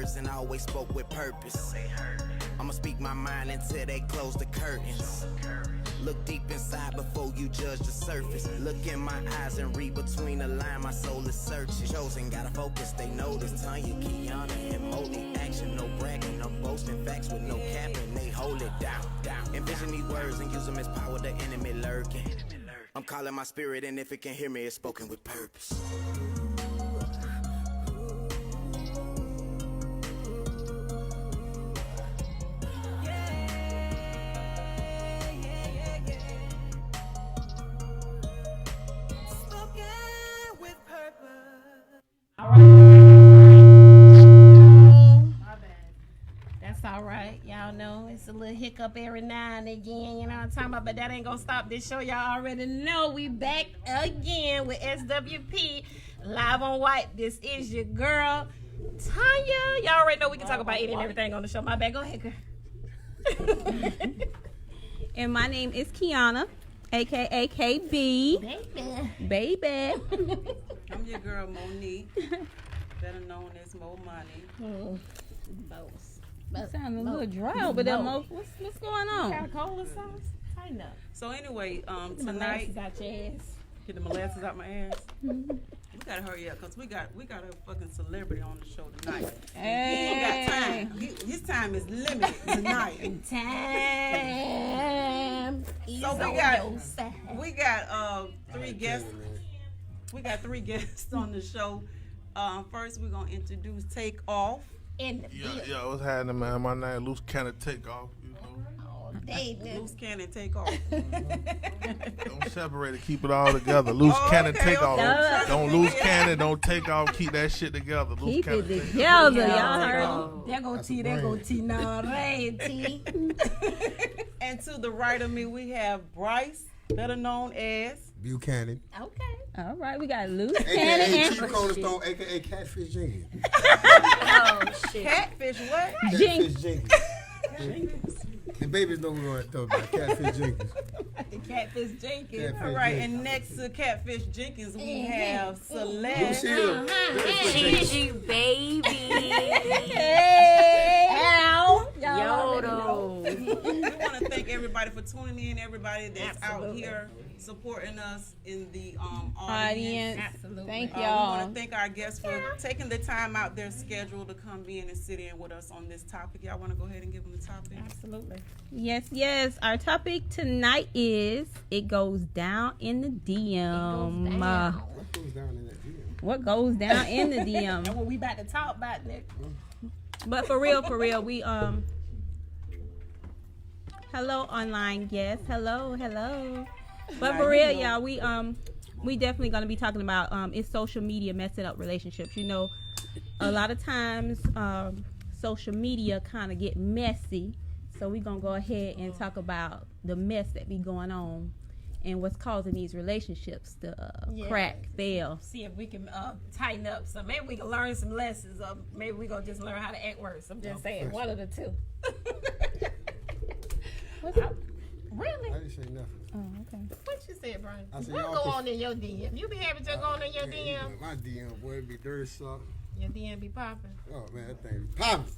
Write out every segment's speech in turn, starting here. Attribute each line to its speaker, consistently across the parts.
Speaker 1: And I always spoke with purpose. I'ma speak my mind until they close the curtains. Look deep inside before you judge the surface. Look in my eyes and read between the lines. My soul is searching. Chosen, gotta focus. They notice. Tonya, Kiana, and Molly. Action, no bragging, no boasting. Facts with no capping. They hold it down. Envision these words and use them as power. The enemy lurking. I'm calling my spirit, and if it can hear me, it's spoken with purpose.
Speaker 2: All right, y'all know it's a little hiccup every now and again, you know what I'm talking about, but that ain't gonna stop this show. Y'all already know we back again with SWP live on White. This is your girl Tonya. Y'all already know we can talk about any and everything on the show. My bad, go ahead, girl.
Speaker 3: And my name is Kiana, aka KB. Baby.
Speaker 4: I'm your girl Monique, better known as Mo Money.
Speaker 3: Sound a little dry over there, Mo. What's going on?
Speaker 2: Got a cold or something? Tighten up.
Speaker 4: So anyway,
Speaker 2: Molasses
Speaker 4: tonight,
Speaker 2: out your ass.
Speaker 4: get the molasses out my ass. We gotta hurry up because we got a fucking celebrity on the show tonight. He ain't got time. His time is limited tonight.
Speaker 2: Time.
Speaker 4: So we got three guests. We got three guests on the show. First, we're gonna introduce Take Off.
Speaker 5: Yeah, what's happening, man? My name Loose Cannon Takeoff, you know.
Speaker 4: Loose Cannon Take Off.
Speaker 5: Don't separate it, keep it all together. Loose Cannon Takeoff.
Speaker 3: okay.
Speaker 5: Don't lose cannon, don't take off, keep that shit together. Loose
Speaker 3: Keep
Speaker 5: cannon
Speaker 3: it
Speaker 5: take
Speaker 3: together,
Speaker 2: Yeah,
Speaker 3: y'all heard?
Speaker 2: there go T, there go T. No, right, T.
Speaker 4: And to the right of me, we have Bryce, better known as
Speaker 6: Buchanan,
Speaker 2: Okay.
Speaker 3: All right, we got Loose
Speaker 6: aka
Speaker 3: Cannon and
Speaker 6: Chief Cornerstone, aka Catfish Jenkins.
Speaker 2: Oh, shit.
Speaker 4: Catfish. What?
Speaker 6: Catfish Jenkins. The babies know we're going to talk about Catfish Jenkins.
Speaker 2: The Catfish Jenkins.
Speaker 6: Catfish
Speaker 4: All right,
Speaker 6: Jenkins.
Speaker 4: and next to Catfish Jenkins, we have Celeste.
Speaker 6: Lucille.
Speaker 7: Gigi, baby.
Speaker 2: Ow.
Speaker 7: Yodo.
Speaker 4: We want to thank everybody for tuning in, everybody that's out here supporting us in the audience.
Speaker 3: Audience. Thank
Speaker 4: We
Speaker 3: y'all.
Speaker 4: want to thank our guests for taking the time out their schedule to come in and sit in with us on this topic. Y'all want to go ahead and give them the topic?
Speaker 2: Absolutely.
Speaker 3: Yes. Our topic tonight is It Goes Down in the DM.
Speaker 6: What goes down in that deal?
Speaker 3: What goes down in the DM?
Speaker 2: And what we about to talk about next.
Speaker 3: But for real, we hello online guests. Hello. But for real, y'all, we definitely gonna be talking about is social media messing up relationships. You know, a lot of times social media kind of get messy. So we're gonna go ahead and talk about the mess that be going on and what's causing these relationships to crack, fail.
Speaker 2: See if we can tighten up some. Maybe we can learn some lessons. Or maybe we gonna just learn how to act worse. I'm just saying, one of the two. Really?
Speaker 6: I didn't say nothing.
Speaker 3: Oh, okay.
Speaker 2: What you said, Brian?
Speaker 6: I said,
Speaker 2: What
Speaker 6: y'all
Speaker 2: go
Speaker 6: can-
Speaker 2: on in your DM? You be having to go on in your DM?
Speaker 6: My DM, boy, it be dirty soft.
Speaker 2: Your DM be popping.
Speaker 6: Oh, man, that thing be popping.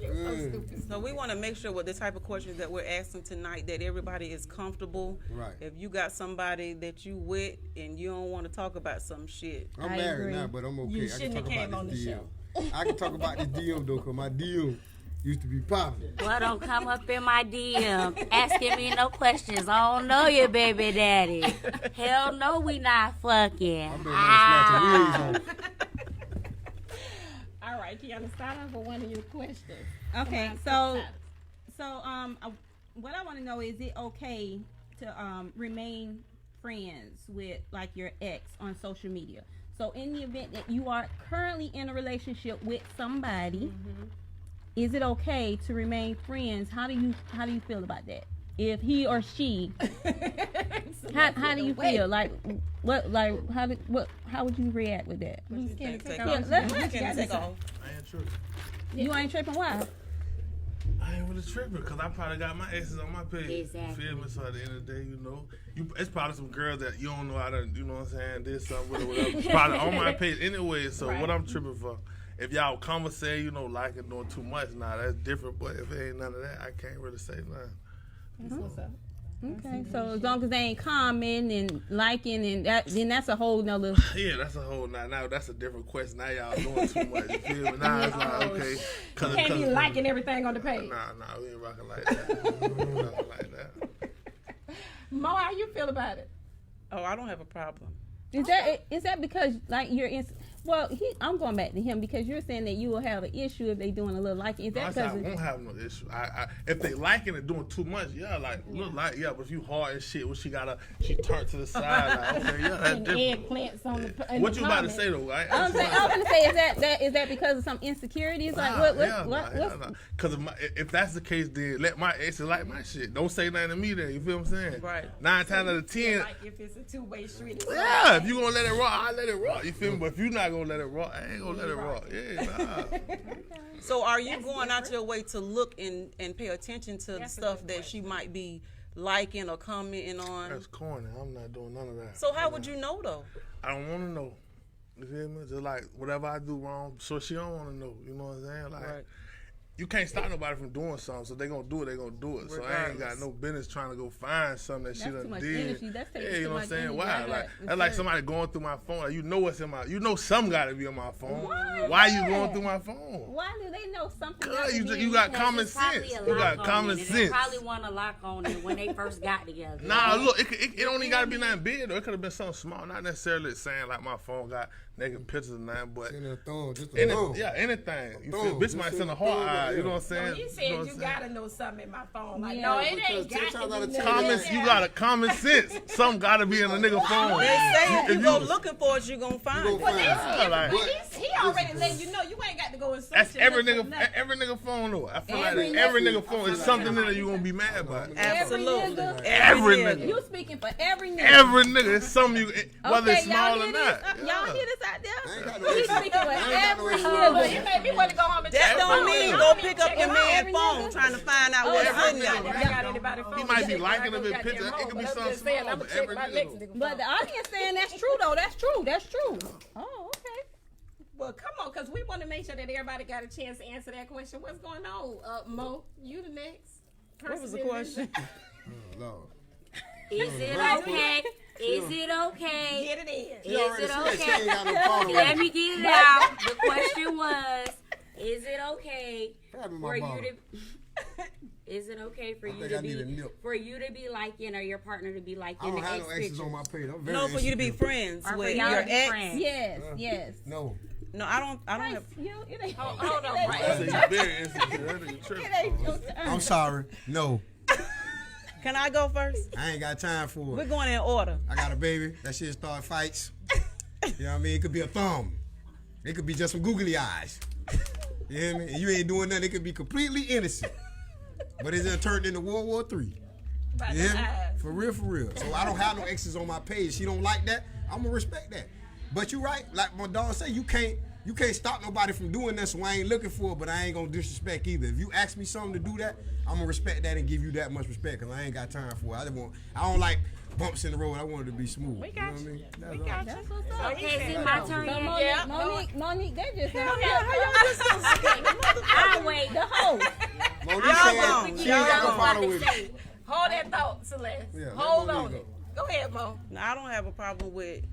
Speaker 2: So stupid.
Speaker 4: So we want to make sure with the type of questions that we're asking tonight that everybody is comfortable.
Speaker 6: Right.
Speaker 4: If you got somebody that you with and you don't want to talk about some shit,
Speaker 6: I'm
Speaker 3: I
Speaker 6: married
Speaker 3: agree.
Speaker 6: now, but I'm okay.
Speaker 2: You
Speaker 6: I can
Speaker 2: shouldn't
Speaker 6: talk
Speaker 2: have came
Speaker 6: about
Speaker 2: on
Speaker 6: this
Speaker 2: the
Speaker 6: DM. I can talk about this DM, though, because my DM used to be popping.
Speaker 7: Well, don't come up in my DM asking me no questions. I don't know your baby daddy. Hell no, we not fucking.
Speaker 6: I've been snatching wigs on.
Speaker 2: All right, Kiana, start off with one of your questions.
Speaker 3: Okay, so what I want to know is it okay to remain friends with like your ex on social media? So in the event that you are currently in a relationship with somebody, is it okay to remain friends? How do you feel about that? If he or she, how do you feel? Like how would you react with that?
Speaker 4: you can't take
Speaker 3: Yeah,
Speaker 4: off.
Speaker 3: let-
Speaker 4: You can't take off.
Speaker 5: I ain't tripping.
Speaker 3: You ain't tripping? Why?
Speaker 5: I ain't really tripping because I probably got my exes on my page.
Speaker 7: Exactly.
Speaker 5: You feel me? So at the end of the day, you know, it's probably some girls that you don't know how to, you know what I'm saying, did something with or whatever. It's probably on my page anyway. So what I'm tripping for? if y'all conversate, you know, like and doing too much, nah, that's different. But if it ain't none of that, I can't really say nothing.
Speaker 2: That's what's up.
Speaker 3: Okay, so as long as they ain't commenting and liking and that, then that's a whole nother.
Speaker 5: Yeah, that's a whole now that's a different question. Now y'all doing too much. You feel me? Now it's like okay,
Speaker 2: You can't be liking everything on the page.
Speaker 5: Nah, we ain't rocking like that. We ain't rocking like that.
Speaker 2: Mo, how you feel about it?
Speaker 4: Oh, I don't have a problem.
Speaker 3: Is that because like you're in? Well, I'm going back to him because you're saying that you will have an issue if they doing a little liking. Is that
Speaker 5: I
Speaker 3: because
Speaker 5: won't have no issue. If they liking it doing too much, look like but if you hard as shit, she turned to the side. Like, okay, that's
Speaker 2: and
Speaker 5: different.
Speaker 2: eggplants on the.
Speaker 5: What you about to say though? Right?
Speaker 3: I'm going to say is that because of some insecurities? Like what?
Speaker 5: Because if that's the case, then let my ex like my shit. Don't say nothing to me then. You feel what I'm saying?
Speaker 4: Right.
Speaker 5: 9 times out of 10.
Speaker 2: Like if it's a two-way street.
Speaker 5: Yeah, if you gonna let it rock, I let it rock. You feel me? But if you not gonna let it rock, I ain't gonna let it rock. Yeah, nah.
Speaker 4: So are you going out your way to look and pay attention to the stuff that she might be liking or commenting on?
Speaker 5: That's corny. I'm not doing none of that.
Speaker 4: So how would you know though?
Speaker 5: I don't want to know. You feel me? Just like whatever I do wrong, so she don't want to know. You know what I'm saying? Like.
Speaker 4: Right.
Speaker 5: You can't stop nobody from doing something, so they gonna do it. They gonna do it. So I ain't got no business trying to go find something that she done did.
Speaker 3: Energy. That's
Speaker 5: yeah, you know what I'm saying?
Speaker 3: energy.
Speaker 5: Why? That's like somebody going through my phone. Like, you know what's in my. You know some got to be on my phone. Why you going through my phone?
Speaker 3: Why do they know something?
Speaker 5: You got common sense. You got common sense. They
Speaker 7: probably want to lock on it when they first got together.
Speaker 5: Nah, look, it don't even got to be nothing big though. It could have been something small. Not necessarily saying like my phone got naked pictures and nothing, but anything. You feel? Bitch might send a heart eye. You know what I'm saying?
Speaker 2: You said you gotta know something in my phone. Like, no, it ain't got to be
Speaker 5: common. You got a common sense. Something got to be in a nigga phone.
Speaker 4: They say if you go looking for it, you gonna find it.
Speaker 2: Well, he already let you know. You ain't got to go and search.
Speaker 5: That's every nigga phone though. I feel like every nigga phone is something in there you gonna be mad about.
Speaker 4: Absolutely.
Speaker 5: Every nigga.
Speaker 3: You speaking for every nigga.
Speaker 5: Every nigga. It's something you, whether it's small or not.
Speaker 3: Y'all hear this out there?
Speaker 6: He's
Speaker 3: speaking for every nigga.
Speaker 2: You made me want to go home and
Speaker 4: that don't mean go pick up your man's phone trying to find out what's in there.
Speaker 5: He might be liking a bit picture. It could be something small, but every nigga.
Speaker 3: But the audience saying that's true though. That's true. Oh, okay.
Speaker 2: Well, come on, because we want to make sure that everybody got a chance to answer that question. What's going on, Mo? You the next person.
Speaker 4: What was the question?
Speaker 6: Lord.
Speaker 7: Is it okay? Is it okay?
Speaker 2: Get it in.
Speaker 7: Is it okay? Let me get it out. The question was, is it okay for you to? Is it okay for you to be liking or your partner to be liking?
Speaker 6: I don't have no exes on my page. I'm very
Speaker 4: for you to be friends
Speaker 7: or
Speaker 4: with
Speaker 7: your
Speaker 4: ex.
Speaker 7: friends.
Speaker 3: Yes.
Speaker 6: No,
Speaker 4: I don't have.
Speaker 2: Hold on,
Speaker 6: I'm sorry. No,
Speaker 4: Can I go first?
Speaker 6: I ain't got time for it.
Speaker 4: We're going in order.
Speaker 6: I got a baby. That shit start fights. You know what I mean? It could be a thumb. It could be just some googly eyes. You hear me? And you ain't doing nothing. It could be completely innocent. But it's turned into World War III. You hear me? For real. So I don't have no exes on my page. She don't like that. I'm gonna respect that. But you right, like my dog said, you can't stop nobody from doing that. So I ain't looking for it, but I ain't gonna disrespect either. If you ask me something to do that, I'm gonna respect that and give you that much respect because I ain't got time for it. I don't like bumps in the road. I want it to be smooth.
Speaker 2: We got you.
Speaker 6: We got you.
Speaker 7: Okay, is it my turn yet?
Speaker 3: Monique, that just sounds
Speaker 7: I'll wait.
Speaker 3: the host.
Speaker 6: Monique she ain't got no follow with me.
Speaker 2: Hold that thought, Celeste.
Speaker 6: Yeah,
Speaker 2: Hold on it. Go ahead, Mo.
Speaker 4: Now, I don't have a problem with,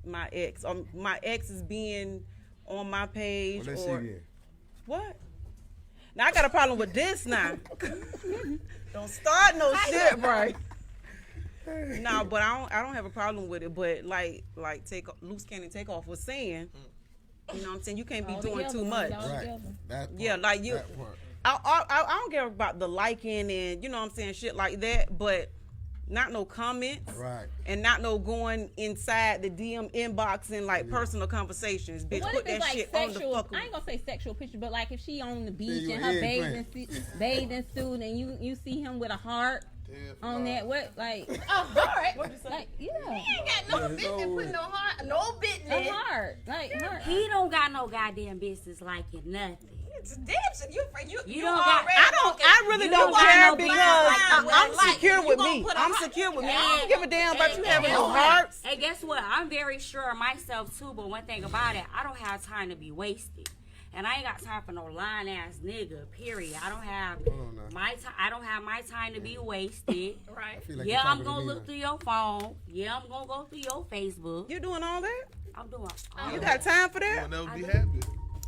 Speaker 4: my ex. My ex is being on my page.
Speaker 6: Let's
Speaker 4: or
Speaker 6: see again.
Speaker 4: What? Now I got a problem with this now. Don't start no shit, right? No, but I don't have a problem with it. But like Loose Cannon Takeoff was saying, you know what I'm saying? You can't be doing too much.
Speaker 6: Right. That part,
Speaker 4: yeah, like you. I don't care about the liking and you know what I'm saying, shit like that. But not no comments,
Speaker 6: right?
Speaker 4: And not no going inside the DM inbox and like personal conversations. Bitch, put that shit
Speaker 3: sexual,
Speaker 4: on the fucking.
Speaker 3: I ain't gonna say sexual picture, but like if she on the beach in her bathing suit and you see him with a heart on that, what like
Speaker 2: a heart?
Speaker 3: Like
Speaker 2: He ain't got no business putting no heart, no business.
Speaker 3: A heart, like heart.
Speaker 7: He don't got no goddamn business liking nothing.
Speaker 2: It's dibs. You
Speaker 7: don't got.
Speaker 4: I really don't care because I'm secure with me. I'm secure with me. I don't give a damn about you having no hearts.
Speaker 7: And guess what? I'm very sure of myself too. But one thing about it, I don't have time to be wasted. And I ain't got time for no lying ass nigga. Period. I don't have my time. I don't have my time to be wasted.
Speaker 2: Right.
Speaker 6: Like
Speaker 7: yeah, I'm gonna look through your phone. Yeah, I'm gonna go through your Facebook.
Speaker 4: You doing all that?
Speaker 7: I'm doing.
Speaker 4: You got time for that?
Speaker 5: You'll never be happy.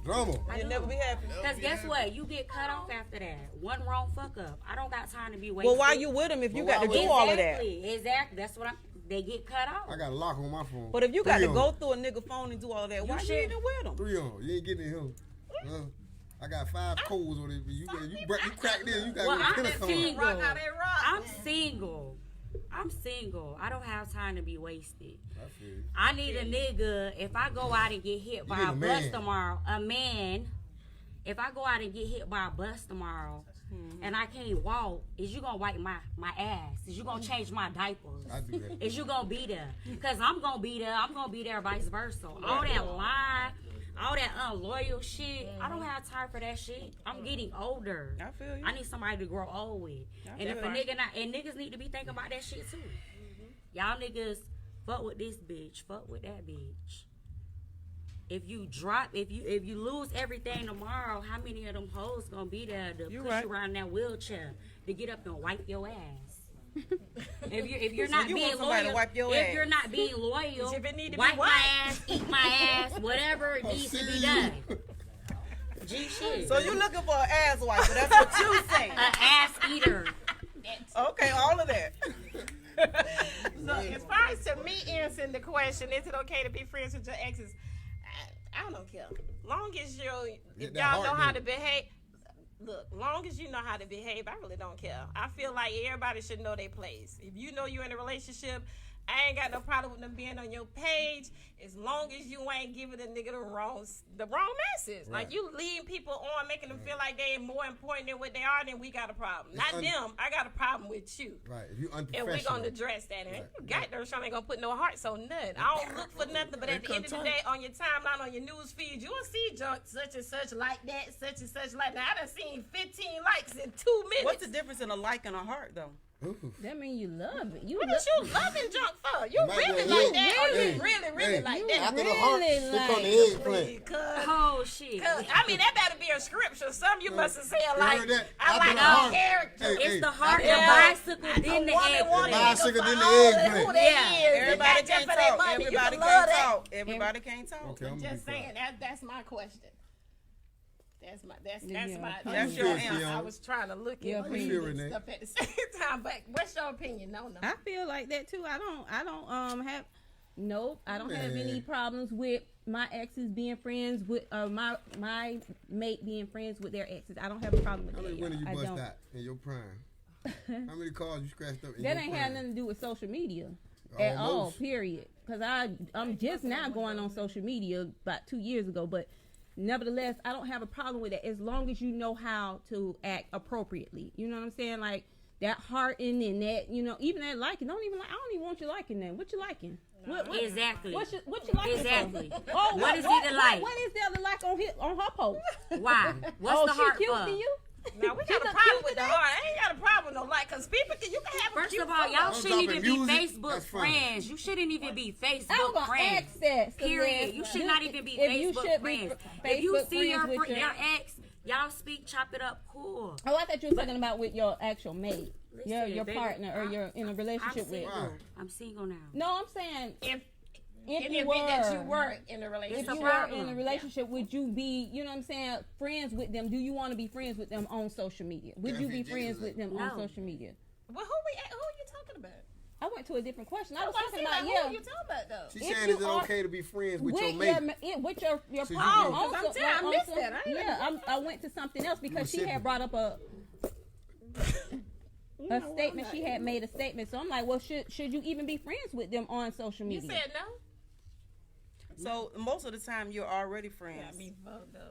Speaker 6: Drama.
Speaker 4: You'll never be happy.
Speaker 7: Because guess what? You get cut off after that. One wrong fuck up. I don't got time to be wasted.
Speaker 4: Well, why you with him if you got to do all of that?
Speaker 7: Exactly. That's what they get cut off.
Speaker 6: I got a lock on my phone.
Speaker 4: But if you got to go through a nigga phone and do all that, why you even with him?
Speaker 6: 3 on. You ain't getting him. I got 5 codes on it. You crack this. You got
Speaker 7: well,
Speaker 6: to
Speaker 7: I'm single. I'm single. I don't have time to be wasted. I need a nigga. If I go out and get hit by a bus tomorrow, if I go out and get hit by a bus tomorrow and I can't walk, is you gonna wipe my ass? Is you gonna change my diapers?
Speaker 6: I do that.
Speaker 7: Is you gonna be there? Because I'm gonna be there. I'm gonna be there vice versa. All that lying, all that unloyal shit, I don't have time for that shit. I'm getting older.
Speaker 4: I feel you.
Speaker 7: I need somebody to grow old with. And if a nigga not, and niggas need to be thinking about that shit too. Y'all niggas fuck with this bitch, fuck with that bitch. If you lose everything tomorrow, how many of them hoes gonna be there to push you around that wheelchair to get up and wipe your ass? if you're not being loyal, if you're not being loyal, wipe my ass, eat my ass, whatever needs to be done. G shit.
Speaker 4: So you looking for an ass wiper? That's what you saying?
Speaker 7: An ass eater.
Speaker 4: Okay, all of that.
Speaker 2: So as far as to me answering the question, is it okay to be friends with your exes? I don't care. Long as y'all know how to behave. Look, long as you know how to behave, I really don't care. I feel like everybody should know their place. If you know you're in a relationship, I ain't got no problem with them being on your page as long as you ain't giving the nigga the wrong message. Right. Like you leading people on, making them feel like they ain't more important than what they are, then we got a problem. Not them. I got a problem with you.
Speaker 6: Right. If you unprofessional.
Speaker 2: And we gonna address that. And you got there, ain't gonna put no hearts on nothing. I don't look for nothing, but at the end of the day, on your timeline, on your news feed, you will see junk such and such like that, such and such like that. I done seen 15 likes in 2 minutes.
Speaker 4: What's the difference in a like and a heart, though?
Speaker 3: That mean you love it.
Speaker 2: What is you loving junk for? You really like that? Or you really like that?
Speaker 6: After the heart, here come the eggplant.
Speaker 7: Oh shit!
Speaker 2: I mean, that better be a scripture. Some you must have said like, I
Speaker 6: like
Speaker 2: our character.
Speaker 7: It's the heart, the bicycle, then the eggplant.
Speaker 6: Bicycle, then the eggplant.
Speaker 2: Yeah,
Speaker 4: everybody can't talk. Everybody can't talk. Everybody can't talk.
Speaker 6: Okay, I'm
Speaker 2: just saying that's my question. That's
Speaker 4: your answer.
Speaker 2: I was trying to look at stuff at the same time, but what's your opinion? No.
Speaker 3: I feel like that too. I don't have any problems with my exes being friends with my mate being friends with their exes. I don't have a problem with that.
Speaker 6: How many women you bust out in your prime? How many cars you scratched up in
Speaker 3: that
Speaker 6: your
Speaker 3: ain't
Speaker 6: prime?
Speaker 3: had nothing to do with social media at all, period. Because I'm just now going on social media about 2 years ago, but nevertheless, I don't have a problem with it as long as you know how to act appropriately. You know what I'm saying? Like that hearting and that, even that liking. I don't even want you liking that. What you liking? What,
Speaker 7: exactly.
Speaker 3: What you liking?
Speaker 7: Exactly.
Speaker 3: Oh,
Speaker 7: what is it like?
Speaker 3: What is there to like on her post?
Speaker 7: Why? What's the heart
Speaker 3: cute
Speaker 7: for?
Speaker 3: to you?
Speaker 2: Now we got a problem with the heart. I ain't got a problem with no like, cause people you can have.
Speaker 7: First of all, y'all shouldn't even be Facebook friends. You shouldn't even be Facebook friends. Period. You should not even be Facebook friends. If you see your ex, y'all speak, chop it up, cool.
Speaker 3: Oh, I thought you were talking about with your actual mate, your partner, or you're in a relationship with.
Speaker 7: I'm single now.
Speaker 3: No, I'm saying if
Speaker 2: you were in a relationship.
Speaker 3: If you were in a relationship, would you be, friends with them? Do you want to be friends with them on social media? Would you be friends with them on social media?
Speaker 2: Well, who are you talking about?
Speaker 3: I went to a different question. I was talking
Speaker 2: about
Speaker 3: who
Speaker 2: are you talking about though?
Speaker 6: She said, is it okay to be friends with your mate?
Speaker 3: With your partner.
Speaker 2: I missed that.
Speaker 3: I went to something else because she had brought up a statement. She had made a statement. So I'm like, well, should you even be friends with them on social media?
Speaker 2: You said no.
Speaker 4: So most of the time you're already friends,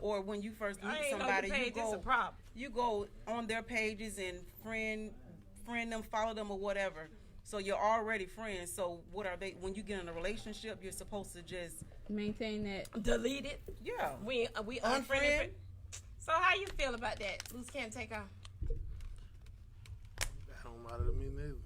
Speaker 4: or when you first meet somebody, you go on their pages and friend them, follow them, or whatever. So you're already friends. So what are they? When you get in a relationship, you're supposed to just
Speaker 3: maintain that.
Speaker 2: Delete it.
Speaker 4: Yeah,
Speaker 2: we unfriended. So how you feel about that? Loose can't take off.
Speaker 5: That don't matter to me neither.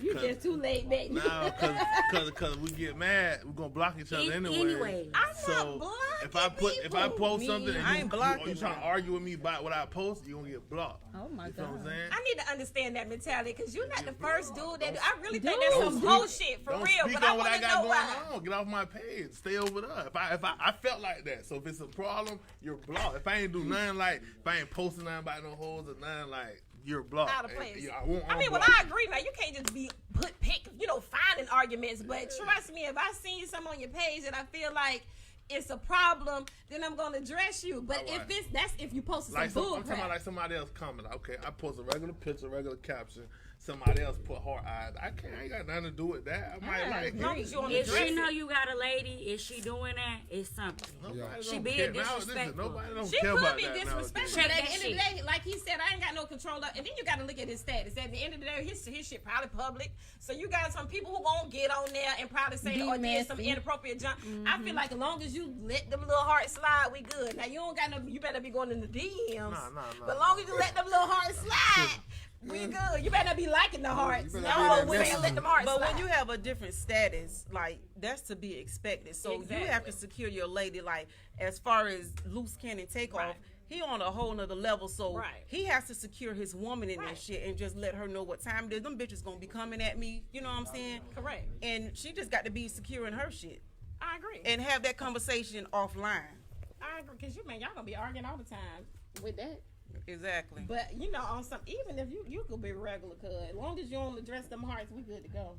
Speaker 2: You just too late back.
Speaker 5: No, cause we get mad, we're gonna block each other anyway.
Speaker 2: I'm
Speaker 5: So
Speaker 2: not blocking
Speaker 5: if I post something and
Speaker 4: I ain't blocking.
Speaker 5: you trying to argue with me about what I post, you gonna get blocked.
Speaker 3: Oh my
Speaker 5: You know what I'm
Speaker 3: God.
Speaker 5: saying?
Speaker 2: I need to understand that mentality because you're not the first dude that I really think that's some bullshit for
Speaker 5: Don't
Speaker 2: real.
Speaker 5: speak
Speaker 2: But I
Speaker 5: on what I
Speaker 2: want to
Speaker 5: got
Speaker 2: know
Speaker 5: going
Speaker 2: why.
Speaker 5: on. Get off my page. Stay over there. If I felt like that, so if it's a problem, you're blocked. If I ain't do nothing like, if I ain't posting nothing about no hoes or nothing like, you're blocked.
Speaker 2: Out of place.
Speaker 5: I
Speaker 2: Well, I agree. Now you can't just be finding arguments. But trust me, if I see something on your page that I feel like it's a problem, then I'm gonna address you. But
Speaker 5: All right.
Speaker 2: if you post some
Speaker 5: I'm
Speaker 2: bull
Speaker 5: talking about
Speaker 2: crap.
Speaker 5: like somebody else comment. Okay, I post a regular picture, regular caption. Somebody else put heart eyes. I ain't got nothing to do with that. I might like
Speaker 2: As long as you on the
Speaker 7: If
Speaker 2: dress
Speaker 7: she know
Speaker 2: it.
Speaker 7: you got a lady, is she doing that? It's something.
Speaker 5: Nobody
Speaker 7: She
Speaker 5: don't
Speaker 7: being
Speaker 5: care.
Speaker 7: disrespectful.
Speaker 5: Nobody don't
Speaker 2: She
Speaker 5: care
Speaker 2: could
Speaker 5: about
Speaker 2: be
Speaker 5: that
Speaker 2: disrespectful.
Speaker 7: Check
Speaker 2: But at
Speaker 7: that
Speaker 2: the end of the
Speaker 7: shit.
Speaker 2: day, like he said, I ain't got no control of. And then you got to look at his status. At the end of the day, his shit probably public. So you got some people who gonna get on there and probably say,
Speaker 3: Be
Speaker 2: "Oh, did some
Speaker 3: messy.
Speaker 2: inappropriate junk." I feel like as long as you let them little hearts slide, we good. Now you don't got no. You better be going in the DMs.
Speaker 5: Nah.
Speaker 2: But as long as you let them little hearts slide, we good. You better not be liking the hearts.
Speaker 6: better
Speaker 2: Y'all
Speaker 6: be
Speaker 2: know
Speaker 6: that
Speaker 2: women
Speaker 6: messy.
Speaker 2: let them hearts
Speaker 4: But
Speaker 2: slide.
Speaker 4: when you have a different status, like that's to be expected. So you have
Speaker 2: Exactly.
Speaker 4: to secure your lady. Like as far as loose cannon take
Speaker 2: Right.
Speaker 4: off, he on a whole nother level. So
Speaker 2: Right.
Speaker 4: he has to secure his woman in
Speaker 2: Right.
Speaker 4: that shit and just let her know what time it is. Them bitches gonna be coming at me. You know what I'm saying?
Speaker 2: Correct.
Speaker 4: And she just got to be secure in her shit
Speaker 2: I agree.
Speaker 4: and have that conversation offline.
Speaker 2: I agree because y'all gonna be arguing all the time with that.
Speaker 4: Exactly.
Speaker 2: But on some, even if you could be regular, cuz as long as you don't address them hearts, we good to go.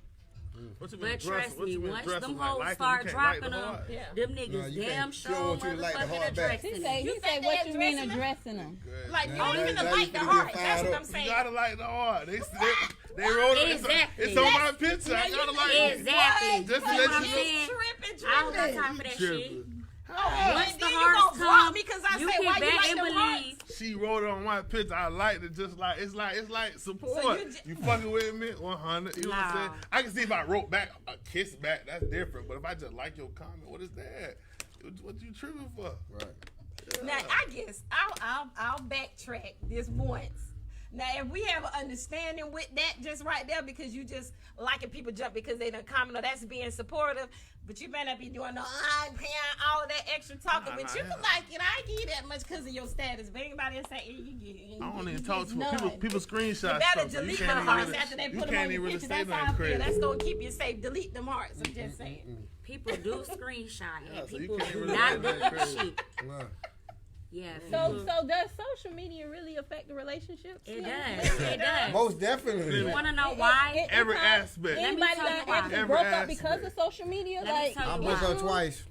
Speaker 5: What you mean
Speaker 7: But
Speaker 5: dress-
Speaker 7: trust
Speaker 5: what
Speaker 7: me,
Speaker 5: you mean
Speaker 7: once
Speaker 5: dressing
Speaker 7: them
Speaker 5: like?
Speaker 7: hoes
Speaker 5: Like it,
Speaker 7: start
Speaker 5: you can't like
Speaker 7: dropping
Speaker 5: the
Speaker 7: them,
Speaker 5: heart.
Speaker 2: Yeah.
Speaker 7: them niggas
Speaker 6: Nah, you
Speaker 7: damn
Speaker 6: can't- she don't
Speaker 7: sure
Speaker 6: want you to like the
Speaker 7: motherfucking
Speaker 6: heart back.
Speaker 7: addressing
Speaker 3: He
Speaker 7: it.
Speaker 3: say,
Speaker 2: You
Speaker 3: he
Speaker 2: think
Speaker 3: say,
Speaker 2: they
Speaker 3: what you mean
Speaker 2: addressing
Speaker 3: addressing them?
Speaker 2: Like you
Speaker 6: Now-
Speaker 2: don't even
Speaker 6: now
Speaker 2: like
Speaker 6: you
Speaker 2: the
Speaker 6: finna
Speaker 2: heart.
Speaker 6: get
Speaker 2: That's
Speaker 6: fired
Speaker 2: what
Speaker 6: up.
Speaker 2: I'm
Speaker 5: You
Speaker 2: saying.
Speaker 5: gotta like the heart. They wrote it.
Speaker 7: Exactly.
Speaker 5: It's on my picture. I gotta like it.
Speaker 7: Exactly.
Speaker 5: Just to
Speaker 7: That's
Speaker 5: let
Speaker 7: what I'm
Speaker 5: you
Speaker 7: saying.
Speaker 2: Tripping.
Speaker 7: I don't got time for that shit.
Speaker 5: Tripping.
Speaker 7: Once
Speaker 2: And
Speaker 7: the
Speaker 2: then you
Speaker 7: hearts
Speaker 2: gonna block
Speaker 7: come,
Speaker 2: me 'cause I
Speaker 7: you
Speaker 2: say,
Speaker 7: can
Speaker 2: why you
Speaker 7: bet
Speaker 2: like
Speaker 7: and
Speaker 2: them
Speaker 7: believe.
Speaker 5: She wrote it on my picture. I liked it. Just like it's like support.
Speaker 2: So
Speaker 5: you,
Speaker 2: you
Speaker 5: fucking with me? 100. You know what I'm saying?
Speaker 7: Nah.
Speaker 5: I can see if I wrote back a kiss back. That's different. But if I just like your comment, what is that? What you tripping for?
Speaker 6: Right.
Speaker 2: Now I guess I'll backtrack this once. Now if we have an understanding with that just right there because you just liking people jump because they done comment or that's being supportive, but you better not be doing no all of that extra talking.
Speaker 5: Nah,
Speaker 2: but
Speaker 5: nah,
Speaker 2: you
Speaker 5: yeah.
Speaker 2: can like it. I give you that much because of your status. But anybody else say you get it.
Speaker 5: I don't even talk to
Speaker 2: none.
Speaker 5: people. Screenshot
Speaker 2: You better
Speaker 5: stuff. So
Speaker 2: delete
Speaker 5: you
Speaker 2: them
Speaker 5: can't
Speaker 2: hearts
Speaker 5: even really,
Speaker 2: after they
Speaker 5: you
Speaker 2: put them
Speaker 5: can't
Speaker 2: on your
Speaker 5: even really
Speaker 2: picture.
Speaker 5: say
Speaker 2: That's how I
Speaker 5: nothing
Speaker 2: feel.
Speaker 5: crazy.
Speaker 2: That's gonna keep you safe. Delete them hearts. I'm just saying.
Speaker 7: People do screenshot
Speaker 5: Yeah,
Speaker 7: and
Speaker 5: so you
Speaker 7: people
Speaker 5: can't
Speaker 7: do
Speaker 5: really
Speaker 7: not
Speaker 5: say nothing
Speaker 7: delete
Speaker 5: crazy.
Speaker 7: shit.
Speaker 6: Right.
Speaker 7: Yeah.
Speaker 3: So
Speaker 7: people-
Speaker 3: does social media really affect the relationship?
Speaker 7: it does. It does.
Speaker 6: Most definitely.
Speaker 7: You want to know why?
Speaker 5: Every
Speaker 3: probably-
Speaker 5: aspect.
Speaker 3: Anybody
Speaker 7: Let me tell
Speaker 3: that
Speaker 7: you why.
Speaker 3: actually
Speaker 5: Every
Speaker 3: broke up because
Speaker 5: aspect.
Speaker 3: of social media?
Speaker 7: Let me
Speaker 3: Like
Speaker 7: tell
Speaker 6: I
Speaker 7: you
Speaker 6: broke
Speaker 7: why.
Speaker 6: up twice.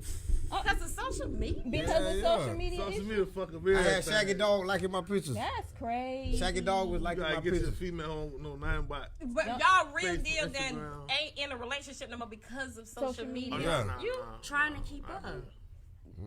Speaker 2: Because of social media.
Speaker 3: because of
Speaker 6: Yeah,
Speaker 3: social
Speaker 6: yeah.
Speaker 3: media
Speaker 5: Social
Speaker 3: issues?
Speaker 5: media fucking
Speaker 6: I
Speaker 5: weird.
Speaker 6: had Shaggy Dog liking my pictures.
Speaker 3: That's crazy.
Speaker 6: Shaggy Dog was
Speaker 5: You
Speaker 6: liking
Speaker 5: gotta
Speaker 6: my
Speaker 5: get your
Speaker 6: pictures.
Speaker 5: female home with no name but.
Speaker 2: But
Speaker 3: Yep.
Speaker 2: y'all real
Speaker 5: Facebook,
Speaker 2: deal then
Speaker 5: Instagram.
Speaker 2: ain't in a relationship no more because of social
Speaker 3: Social
Speaker 2: media.
Speaker 3: media.
Speaker 6: Yeah.
Speaker 2: You
Speaker 7: Trying to keep up.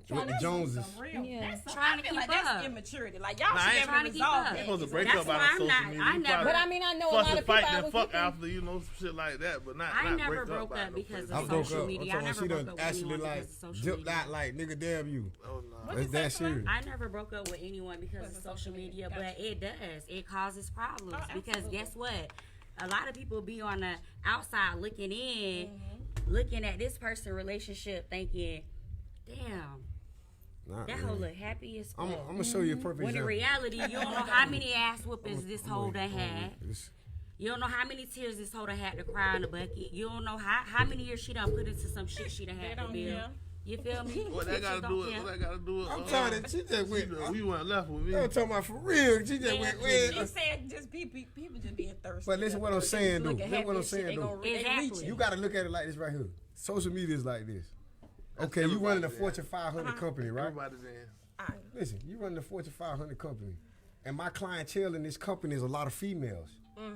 Speaker 6: With the Joneses.
Speaker 2: some real.
Speaker 3: Yeah.
Speaker 2: That's some,
Speaker 7: Trying
Speaker 2: I
Speaker 7: to
Speaker 2: feel like
Speaker 7: keep
Speaker 2: that's
Speaker 7: up.
Speaker 2: immaturity. Like y'all
Speaker 5: Nah, I
Speaker 2: should
Speaker 5: ain't
Speaker 2: be
Speaker 7: trying
Speaker 2: able
Speaker 7: to
Speaker 2: to
Speaker 7: keep
Speaker 2: resolve
Speaker 7: up.
Speaker 2: that.
Speaker 5: Supposed to break
Speaker 7: That's
Speaker 5: up out
Speaker 7: why
Speaker 5: of
Speaker 7: I'm
Speaker 5: social
Speaker 7: not-
Speaker 5: media.
Speaker 7: I
Speaker 5: You
Speaker 7: never-
Speaker 5: probably
Speaker 3: But I mean, I know a
Speaker 5: fuss
Speaker 3: lot
Speaker 5: and
Speaker 3: of people
Speaker 5: fight
Speaker 3: I
Speaker 5: and
Speaker 3: was
Speaker 5: fuck
Speaker 3: looking-
Speaker 5: after, you know, shit like that, but not
Speaker 7: I never
Speaker 5: break
Speaker 7: broke
Speaker 5: by
Speaker 7: up
Speaker 5: no
Speaker 7: because
Speaker 5: Facebook.
Speaker 7: of
Speaker 6: I broke
Speaker 7: social
Speaker 6: up.
Speaker 7: media.
Speaker 6: I'm
Speaker 7: I
Speaker 6: talking
Speaker 7: never
Speaker 6: she
Speaker 7: broke
Speaker 6: done
Speaker 7: up with
Speaker 6: actually
Speaker 7: anyone
Speaker 6: like
Speaker 7: because of social
Speaker 6: dipped
Speaker 7: media.
Speaker 6: out like nigga damn you.
Speaker 5: Oh, no.
Speaker 6: That's that serious.
Speaker 7: I never broke up with anyone because of social media, but it does. It causes problems because
Speaker 2: absolutely.
Speaker 7: guess what? A lot of people be on the outside looking in, looking at this person's relationship, thinking, "Damn,
Speaker 6: Not
Speaker 7: that
Speaker 6: really.
Speaker 7: hoe look happy as
Speaker 6: I'm
Speaker 7: fuck."
Speaker 6: gonna show you a perfect
Speaker 7: When in
Speaker 6: example.
Speaker 7: reality, you don't know how many ass whoopings this hoe done had.
Speaker 6: It's-
Speaker 7: You don't know how many tears this hoe done had to cry in the bucket. You don't know how many years she done put into some shit she done had to
Speaker 2: don't
Speaker 7: build.
Speaker 2: care.
Speaker 7: You feel me?
Speaker 5: What that gotta
Speaker 7: Bitches
Speaker 5: do
Speaker 7: don't
Speaker 5: with?
Speaker 7: care.
Speaker 5: What that gotta do with?
Speaker 6: I'm telling you, she just went.
Speaker 5: We went left with me.
Speaker 6: I'm talking about for real. She just went.
Speaker 2: She said just people just being thirsty.
Speaker 6: But listen what I'm saying, though.
Speaker 2: Look at
Speaker 6: Listen what I'm
Speaker 2: happy shit,
Speaker 6: saying,
Speaker 2: they
Speaker 6: though.
Speaker 2: gonna- they
Speaker 7: Exactly.
Speaker 2: reaching.
Speaker 6: You got to look at it like this right here. Social media is like this. Okay, you running a Fortune 500 company, right?
Speaker 5: Everybody then.
Speaker 6: Listen, you running a Fortune 500 company, and my clientele in this company is a lot of females.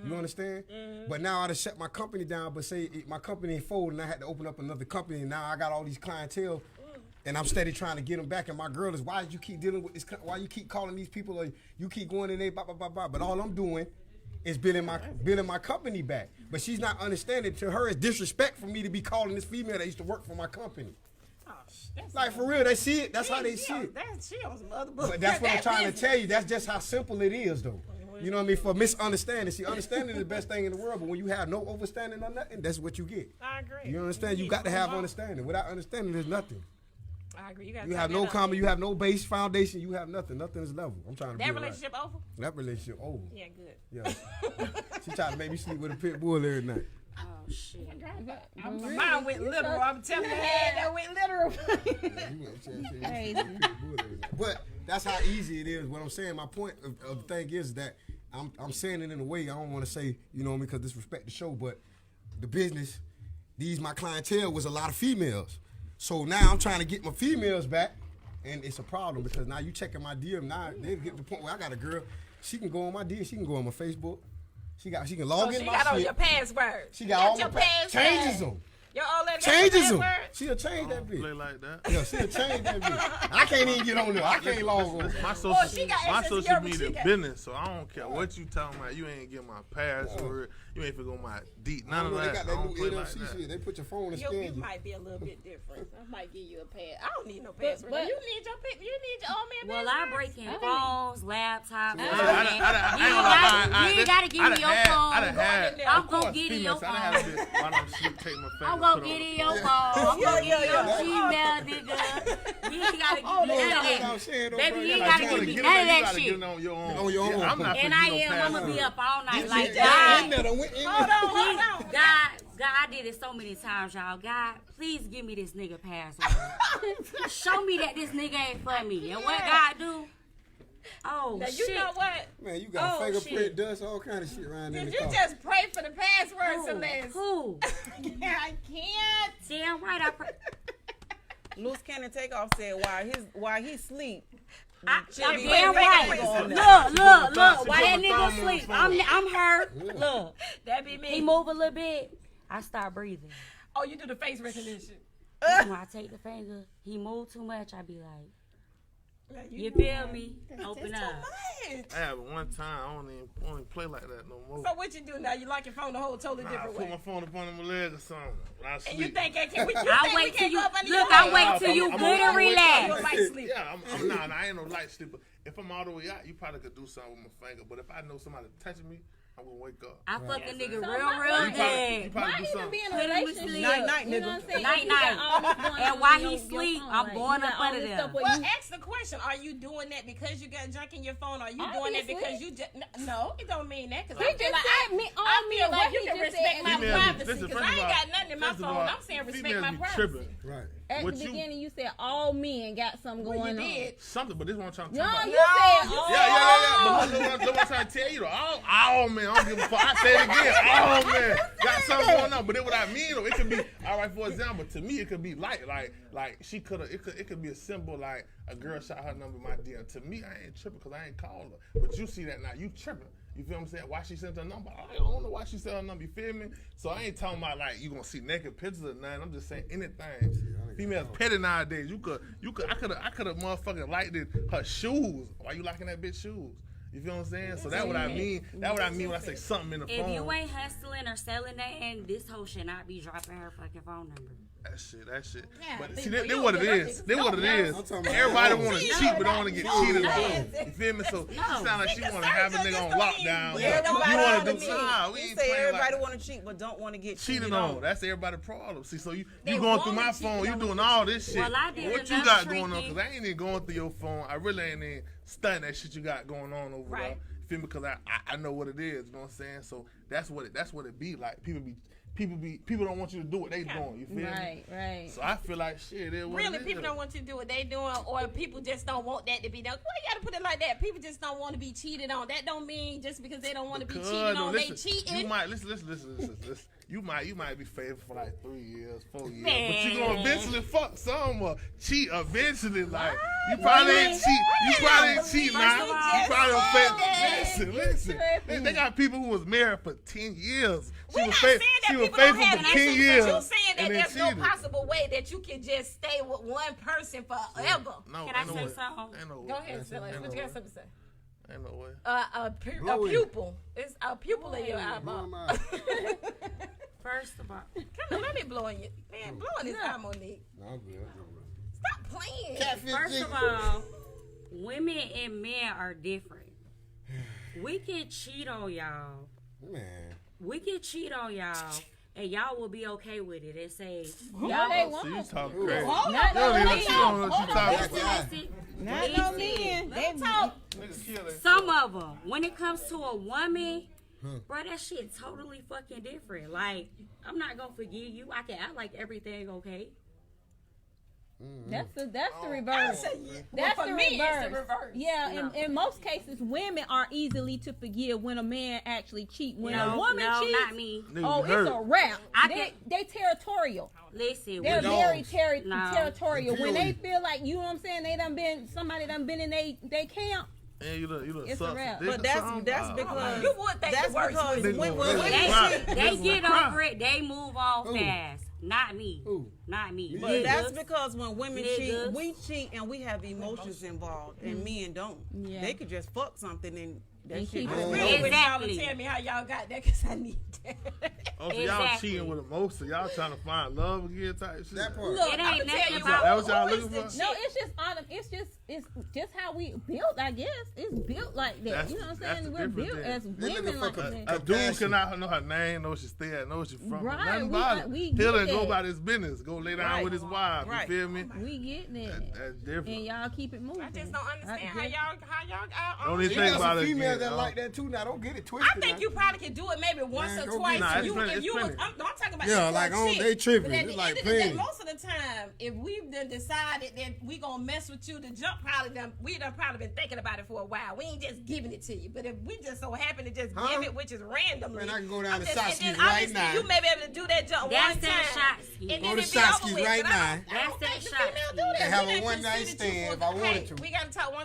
Speaker 6: You understand? But now I done shut my company down. But say my company folded, and I had to open up another company, and now I got all these clientele, and I'm steady trying to get them back. And my girl is, why did you keep dealing with this? Why you keep calling these people? Or you keep going in there, blah blah blah blah. But all I'm doing is building my company back. But she's not understanding. To her, it's disrespect for me to be calling this female that used to work for my company. Like for real, they see it. That's how they see it.
Speaker 2: She on some other book.
Speaker 6: But that's what I'm trying to tell you. That's just how simple it is, though. You know what I mean? For misunderstanding. See, understanding is the best thing in the world, but when you have no understanding on nothing, that's what you get.
Speaker 2: I agree.
Speaker 6: You understand? You got to have understanding. Without understanding, there's nothing.
Speaker 2: I agree.
Speaker 6: You have no common, you have no base foundation, you have nothing. Nothing is level. I'm trying to
Speaker 2: that relationship over?
Speaker 6: That relationship over.
Speaker 2: Yeah, good.
Speaker 6: Yeah. She tried to make me sleep with a pit bull every night.
Speaker 7: Oh shit.
Speaker 2: Mine went literal. I'm telling you, that went literal.
Speaker 3: Crazy.
Speaker 6: But that's how easy it is. What I'm saying, my point of the thing is that I'm saying it in a way I don't want to say, you know, because disrespect the show, but the business, my clientele was a lot of females. So now I'm trying to get my females back, and it's a problem because now you checking my DM. Now they get to the point where I got a girl, she can go on my DM, she can go on my Facebook, she can log in my shit.
Speaker 2: She got all your passwords.
Speaker 6: She got all your passwords. Changes them.
Speaker 2: Your old lady
Speaker 6: changes them. She'll change that bitch.
Speaker 5: Play like that.
Speaker 6: Yeah, she'll change that bitch. I can't even get on there. I can't log on.
Speaker 5: My social media business, so I don't care what you talking about. You ain't get my password. You ain't forget my deep. None of that.
Speaker 6: They got that new NFC shit. They put your phone in scan.
Speaker 2: You might be a little bit different. I might give you a pass. I don't need no password. But you need your old man.
Speaker 7: Well, I break in phones, laptops.
Speaker 5: You
Speaker 7: ain't gotta give me your phone. I'm gonna get in your phone. I'm gonna get in your phone. I'm gonna get your Gmail, nigga. You ain't gotta give me none of that. Baby, you ain't gotta give me none of that shit.
Speaker 6: On your own.
Speaker 7: And I'm gonna be up all night like that. Hold on. God, I did it so many times, y'all. God, please give me this nigga password. Show me that this nigga ain't for me. And what God do? Oh,
Speaker 2: now,
Speaker 7: shit.
Speaker 2: You know what?
Speaker 6: Man, you got fingerprint dust, all kind of shit around there.
Speaker 2: Did you just pray for the password, Celeste?
Speaker 7: Who?
Speaker 2: I can't.
Speaker 7: Damn right, I pray.
Speaker 4: Loose cannon takeoff said while he sleep.
Speaker 7: I'm damn right. Look. Why that nigga sleep? I'm hurt. Look.
Speaker 2: That be me.
Speaker 7: He move a little bit. I start breathing.
Speaker 2: Oh, you do the face recognition.
Speaker 7: When I take the finger, he move too much. I be like, you feel me? Open up.
Speaker 5: I have one time. I don't even play like that no more.
Speaker 2: So what you do now? You lock your phone the whole totally different way.
Speaker 5: I put my phone up under my leg or something. When I sleep.
Speaker 2: And you think
Speaker 7: I wait till you wait till you good and relax.
Speaker 5: Yeah, I ain't no light sleeper. If I'm all the way out, you probably could do something with my finger. But if I know somebody touching me, I'm gonna wake up.
Speaker 7: I fuck a nigga real good.
Speaker 3: Why even be in a relationship?
Speaker 4: Night,
Speaker 3: you know what I'm saying?
Speaker 7: Night. And while he sleep, I'm going up under there.
Speaker 2: Well, ask the question. Are you doing that because you got junk in your phone? Or are you doing that because you just... No, it don't mean that. Because I feel like you can respect my privacy. Because I ain't got nothing in my phone. I'm saying respect my privacy.
Speaker 6: Right.
Speaker 3: At the beginning, you said all men got something going on.
Speaker 5: Something, but this one I'm trying to
Speaker 3: No,
Speaker 5: talk about.
Speaker 3: you said all.
Speaker 5: Yeah. But look what I'm trying to tell you, though. All men, I don't give a fuck. I say it again. All men got something going on. But then what I mean, though, it could be, all right, for example, to me, it could be like she could have, it could be a symbol like a girl shot her number in my DM. To me, I ain't tripping because I ain't called her. But you see that now, you tripping. You feel what I'm saying? Why she sent her number? I don't know why she sent her number. You feel me? So I ain't talking about like you gonna see naked pictures or nothing. I'm just saying anything. Females petty nowadays. I could have motherfucking liked her shoes. Why you liking that bitch shoes? You feel what I'm saying? So that's what I mean. That's what I mean when I say something in the phone.
Speaker 7: If you ain't hustling or selling that, and this hoe should not be dropping her fucking phone number.
Speaker 5: That shit.
Speaker 2: Yeah,
Speaker 5: but see, they what it is. Everybody want to cheat, but don't want to get cheated on. You feel me? So she sound like she want to have a nigga on lockdown. You want to do nah, we ain't
Speaker 4: say everybody
Speaker 5: like
Speaker 4: want to cheat, but don't want to get
Speaker 5: cheated on. That's everybody's problem. See, so you going through my phone, you doing all this shit.
Speaker 7: Well, I did
Speaker 5: what you got going on? Because I ain't even going through your phone. I really ain't even studying that shit you got going on over there. Feel me? Because I know what it is. You know what I'm saying? So that's what it be like. People don't want you to do what they doing. You feel me?
Speaker 3: Right.
Speaker 5: So I feel like shit.
Speaker 2: Really, people don't want you to do what they doing, or people just don't want that to be done. Why you gotta put it like that? People just don't want to be cheated on. That don't mean just because they don't want to be cheated on, they cheating.
Speaker 5: You might listen. You might be faithful for like 3 years, 4 years, but you gonna eventually fuck some or cheat eventually. Like you probably ain't cheat. You probably ain't cheat now. You probably don't Listen. They got people who was married for 10 years. She was faithful for 10 years.
Speaker 2: But you saying that there's no possible way that you can just stay with one person forever.
Speaker 5: No,
Speaker 7: can I say something?
Speaker 2: Go ahead, Celeste. What you got something to say?
Speaker 5: Ain't no way.
Speaker 2: A pupil. It's a pupil in your eyeball.
Speaker 7: First of all,
Speaker 2: Come on, let me blow in you. Man, blowing is eye, Monique.
Speaker 6: No, I'm good.
Speaker 2: Stop playing.
Speaker 6: Catfish
Speaker 7: First
Speaker 6: chick.
Speaker 7: of all, women and men are different. We can cheat on y'all.
Speaker 6: Man.
Speaker 7: We can cheat on y'all, and y'all will be okay with it and say,
Speaker 3: No,
Speaker 7: y'all
Speaker 3: they
Speaker 5: So you
Speaker 3: won't.
Speaker 5: talking crazy.
Speaker 2: Hold
Speaker 3: Not
Speaker 2: on,
Speaker 3: no
Speaker 5: You
Speaker 3: men.
Speaker 5: don't know what you talking
Speaker 7: listen,
Speaker 5: about.
Speaker 7: listen.
Speaker 3: Not no men.
Speaker 2: They talk.
Speaker 5: Niggas kill it.
Speaker 7: Some of them, when it comes to a woman, bro, that shit totally fucking different. Like, I'm not gonna forgive you. I can act like everything okay.
Speaker 3: That's the reverse. That's
Speaker 2: for
Speaker 3: the
Speaker 2: me,
Speaker 3: reverse.
Speaker 2: it's the reverse.
Speaker 3: Yeah,
Speaker 7: No.
Speaker 3: in most cases, women are easily to forgive when a man actually cheats. When a
Speaker 7: No,
Speaker 3: woman
Speaker 7: no,
Speaker 3: cheats,
Speaker 7: not me.
Speaker 5: Niggas
Speaker 3: oh,
Speaker 5: be
Speaker 3: it's
Speaker 5: hurt.
Speaker 3: a wrap.
Speaker 7: I
Speaker 3: They territorial.
Speaker 7: Listen,
Speaker 3: They're
Speaker 7: we-
Speaker 3: very
Speaker 6: dogs.
Speaker 7: No.
Speaker 3: territorial. When they
Speaker 6: Period.
Speaker 3: feel like, you know what I'm saying, somebody done been in they camp.
Speaker 5: And you look
Speaker 3: It's a
Speaker 5: suck
Speaker 3: wrap.
Speaker 5: some dick
Speaker 4: But
Speaker 5: or
Speaker 4: that's
Speaker 5: something.
Speaker 4: because
Speaker 2: You would think
Speaker 4: that's
Speaker 2: the worst
Speaker 4: because
Speaker 5: was-
Speaker 4: when
Speaker 5: Niggas
Speaker 7: they,
Speaker 5: Right.
Speaker 7: they
Speaker 5: Niggas
Speaker 7: get
Speaker 5: cry.
Speaker 7: over it. They move on
Speaker 6: Who?
Speaker 7: fast. Not me.
Speaker 6: Who?
Speaker 7: Not me.
Speaker 6: Me
Speaker 4: But
Speaker 6: either.
Speaker 4: that's because when women cheat,
Speaker 7: Niggas.
Speaker 4: we cheat and we have emotions involved, and men don't.
Speaker 3: Yeah.
Speaker 4: They could just fuck something and that
Speaker 3: And
Speaker 4: shit.
Speaker 3: keep
Speaker 4: go
Speaker 3: it
Speaker 4: away.
Speaker 3: real.
Speaker 7: Exactly.
Speaker 2: Tell me how y'all got that because I need that.
Speaker 5: Oh, so y'all
Speaker 7: Exactly.
Speaker 5: cheating with emotion. Y'all trying to find love again type shit.
Speaker 6: That part.
Speaker 2: Look,
Speaker 7: It
Speaker 2: I'ma
Speaker 7: ain't
Speaker 2: tell
Speaker 7: nothing
Speaker 2: you
Speaker 7: about-
Speaker 5: That what y'all
Speaker 2: who is
Speaker 5: looking
Speaker 2: the
Speaker 5: for?
Speaker 2: chick?
Speaker 3: No, it's just how we built. I guess it's built like that.
Speaker 5: That's-
Speaker 3: You know what I'm
Speaker 5: that's
Speaker 3: saying?
Speaker 5: the
Speaker 3: We're
Speaker 5: difference
Speaker 3: built
Speaker 5: then.
Speaker 3: as
Speaker 6: They
Speaker 3: women
Speaker 6: looking
Speaker 3: like
Speaker 6: for
Speaker 3: that.
Speaker 5: A dude
Speaker 6: Compassion.
Speaker 5: cannot know her name, know where she stay at, know where she from.
Speaker 3: Right,
Speaker 5: Nothing
Speaker 3: we
Speaker 5: about
Speaker 3: got-
Speaker 5: it.
Speaker 3: we
Speaker 5: He'll
Speaker 3: get
Speaker 5: go
Speaker 3: that.
Speaker 5: about his business. Go lay down
Speaker 4: Right.
Speaker 5: with his wife.
Speaker 4: Right.
Speaker 5: You feel me?
Speaker 3: We get that.
Speaker 5: That's different.
Speaker 3: And y'all keep it moving.
Speaker 2: I just don't understand how
Speaker 3: guess-
Speaker 2: y'all got.
Speaker 5: Don't even
Speaker 6: You
Speaker 5: think
Speaker 6: got
Speaker 5: about
Speaker 6: some
Speaker 5: it
Speaker 6: females
Speaker 5: again,
Speaker 6: that
Speaker 5: dog.
Speaker 6: like that too. Now don't get it twisted.
Speaker 2: I think
Speaker 6: now.
Speaker 2: you probably could do it maybe once
Speaker 6: Man,
Speaker 2: or
Speaker 6: go
Speaker 2: twice.
Speaker 5: get it. Nah,
Speaker 2: If
Speaker 5: it's
Speaker 2: you,
Speaker 5: plenty-
Speaker 2: if
Speaker 5: it's
Speaker 2: you was,
Speaker 5: plenty.
Speaker 2: I'm talking about
Speaker 6: Yeah,
Speaker 2: the
Speaker 6: like,
Speaker 2: first
Speaker 6: on-
Speaker 2: chick.
Speaker 6: they tripping.
Speaker 2: But at
Speaker 6: It's
Speaker 2: the
Speaker 6: like
Speaker 2: end of the day,
Speaker 6: plenty.
Speaker 2: most of the time, if we've done decided that we gonna mess with you, the jump we done probably been thinking about it for a while. We ain't just giving it to you. But if we just so happen to just
Speaker 6: Huh?
Speaker 2: give it, which is randomly,
Speaker 6: Man, I can go down
Speaker 2: I'm
Speaker 6: to
Speaker 2: just-
Speaker 6: Sasky's
Speaker 2: and then
Speaker 6: right
Speaker 2: obviously
Speaker 6: now.
Speaker 2: You may be able to do that jump
Speaker 7: That's
Speaker 2: one
Speaker 7: that
Speaker 2: time.
Speaker 7: shot
Speaker 2: And
Speaker 7: ski.
Speaker 2: then
Speaker 6: Go to
Speaker 2: it be
Speaker 6: Sasky's
Speaker 2: over with.
Speaker 6: right
Speaker 2: But I don't
Speaker 6: now.
Speaker 2: think
Speaker 7: That's
Speaker 2: the
Speaker 7: that shot
Speaker 2: female
Speaker 7: ski.
Speaker 2: do that.
Speaker 6: And have
Speaker 2: We
Speaker 6: a
Speaker 2: done
Speaker 6: one-night
Speaker 2: considered you
Speaker 6: stand
Speaker 2: for-
Speaker 6: if I wanted
Speaker 2: hey,
Speaker 6: to.
Speaker 2: We gotta talk one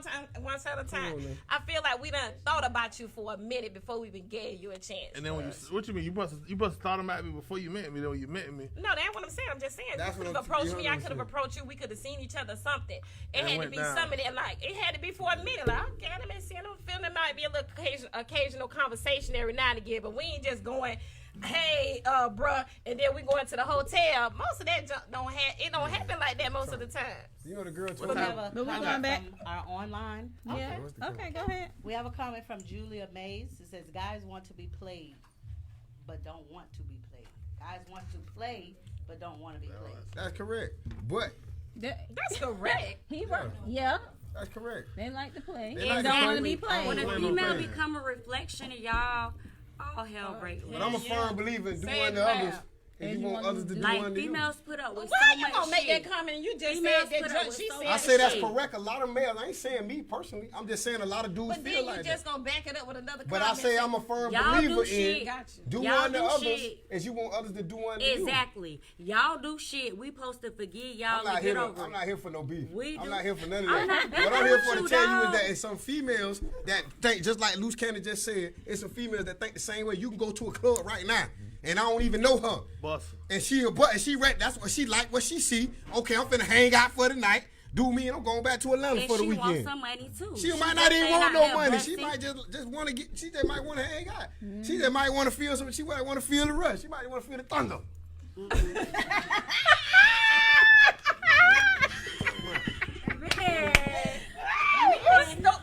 Speaker 2: at a time.
Speaker 6: on, man.
Speaker 2: I feel like we done thought about you for a minute before we even gave you a chance.
Speaker 5: And then when you, what you mean? You must have thought about me before you met me. Then when you met me,
Speaker 2: No, that ain't what I'm saying. I'm just saying
Speaker 6: That's
Speaker 2: you could
Speaker 6: what
Speaker 2: have
Speaker 6: I'm-
Speaker 2: approached
Speaker 6: you
Speaker 2: me.
Speaker 6: know
Speaker 2: I
Speaker 6: what
Speaker 2: could have
Speaker 6: I'm saying.
Speaker 2: approached you. We could have seen each other. Something. It
Speaker 5: And
Speaker 2: had to
Speaker 5: went
Speaker 2: be
Speaker 5: down.
Speaker 2: something that like it had to be for a minute. Like okay, let me see. I'm feeling there might be a little occasional conversation every now and again, but we ain't just going. Hey, bruh, and then we go into the hotel. Most of that junk don't happen like that most of the time.
Speaker 6: You know the girl told
Speaker 8: We
Speaker 6: me.
Speaker 8: have a
Speaker 3: But we
Speaker 8: comment
Speaker 3: going back.
Speaker 8: from our online.
Speaker 3: Yeah.
Speaker 6: what's the
Speaker 3: Okay, go ahead.
Speaker 8: We have a comment from Julia Mays. It says, guys want to be played, but don't want to be played. Guys want to play, but don't want to be played.
Speaker 6: That's correct. But
Speaker 2: That's correct.
Speaker 3: He worked. Yeah,
Speaker 6: that's correct.
Speaker 3: they like to play.
Speaker 6: They
Speaker 3: They
Speaker 6: like to
Speaker 3: don't
Speaker 6: play.
Speaker 3: want to be
Speaker 7: When
Speaker 3: played.
Speaker 7: a
Speaker 5: Wait,
Speaker 7: female
Speaker 5: wait.
Speaker 7: become a reflection of y'all, all hell breaks
Speaker 6: But
Speaker 7: loose.
Speaker 6: I'm a firm believer in do
Speaker 2: Say it
Speaker 6: unto others
Speaker 2: loud.
Speaker 6: as
Speaker 3: As
Speaker 6: you
Speaker 3: you
Speaker 6: want
Speaker 3: want
Speaker 6: others to do
Speaker 7: Like
Speaker 6: unto you.
Speaker 7: females put up with
Speaker 2: Why
Speaker 7: so
Speaker 2: you
Speaker 7: much
Speaker 2: gonna make
Speaker 7: shit.
Speaker 2: that comment? And you just
Speaker 7: Females
Speaker 2: said that
Speaker 7: put up
Speaker 2: junk.
Speaker 7: with
Speaker 2: She
Speaker 7: so
Speaker 2: said
Speaker 6: I
Speaker 7: much
Speaker 6: say that's
Speaker 7: shit.
Speaker 6: correct. A lot of males. I ain't saying me personally. I'm just saying a lot of dudes
Speaker 2: But then
Speaker 6: feel
Speaker 2: you
Speaker 6: like
Speaker 2: just
Speaker 6: that.
Speaker 2: gonna back it up with another
Speaker 6: But I
Speaker 2: comment.
Speaker 6: say I'm a firm
Speaker 7: Y'all
Speaker 6: believer
Speaker 7: do
Speaker 6: in
Speaker 7: shit.
Speaker 2: Got you.
Speaker 6: do
Speaker 7: Y'all
Speaker 6: unto
Speaker 7: do
Speaker 6: others
Speaker 7: shit.
Speaker 6: as you want others to do unto you.
Speaker 7: Exactly. Y'all do shit. We supposed to forgive y'all
Speaker 6: I'm not,
Speaker 7: to
Speaker 6: here
Speaker 7: get
Speaker 6: to,
Speaker 7: over
Speaker 6: I'm
Speaker 7: it.
Speaker 6: not here for no beef.
Speaker 7: We
Speaker 6: I'm
Speaker 7: do.
Speaker 6: not here for none of
Speaker 7: I'm
Speaker 6: that.
Speaker 7: not
Speaker 6: What I'm here for
Speaker 7: beefing
Speaker 6: to
Speaker 7: with
Speaker 6: tell
Speaker 7: you,
Speaker 6: you is
Speaker 7: dog.
Speaker 6: that it's some females that think, just like Loose Cannon just said, it's some females that think the same way. You can go to a club right now, and I don't even know her.
Speaker 5: bust.
Speaker 6: And she read, that's what she like, what she see. Okay, I'm finna hang out for the night. Do me, and I'm going back to Atlanta
Speaker 7: And
Speaker 6: for the
Speaker 7: she wants
Speaker 6: weekend.
Speaker 7: some money too.
Speaker 6: She might
Speaker 7: just
Speaker 6: not even
Speaker 7: ain't
Speaker 6: want
Speaker 7: out
Speaker 6: no
Speaker 7: there
Speaker 6: money. She
Speaker 7: busting.
Speaker 6: might just want to get. She just might want to hang out. She just might want to feel some. She might want to feel the rush. She might want to feel the thunder.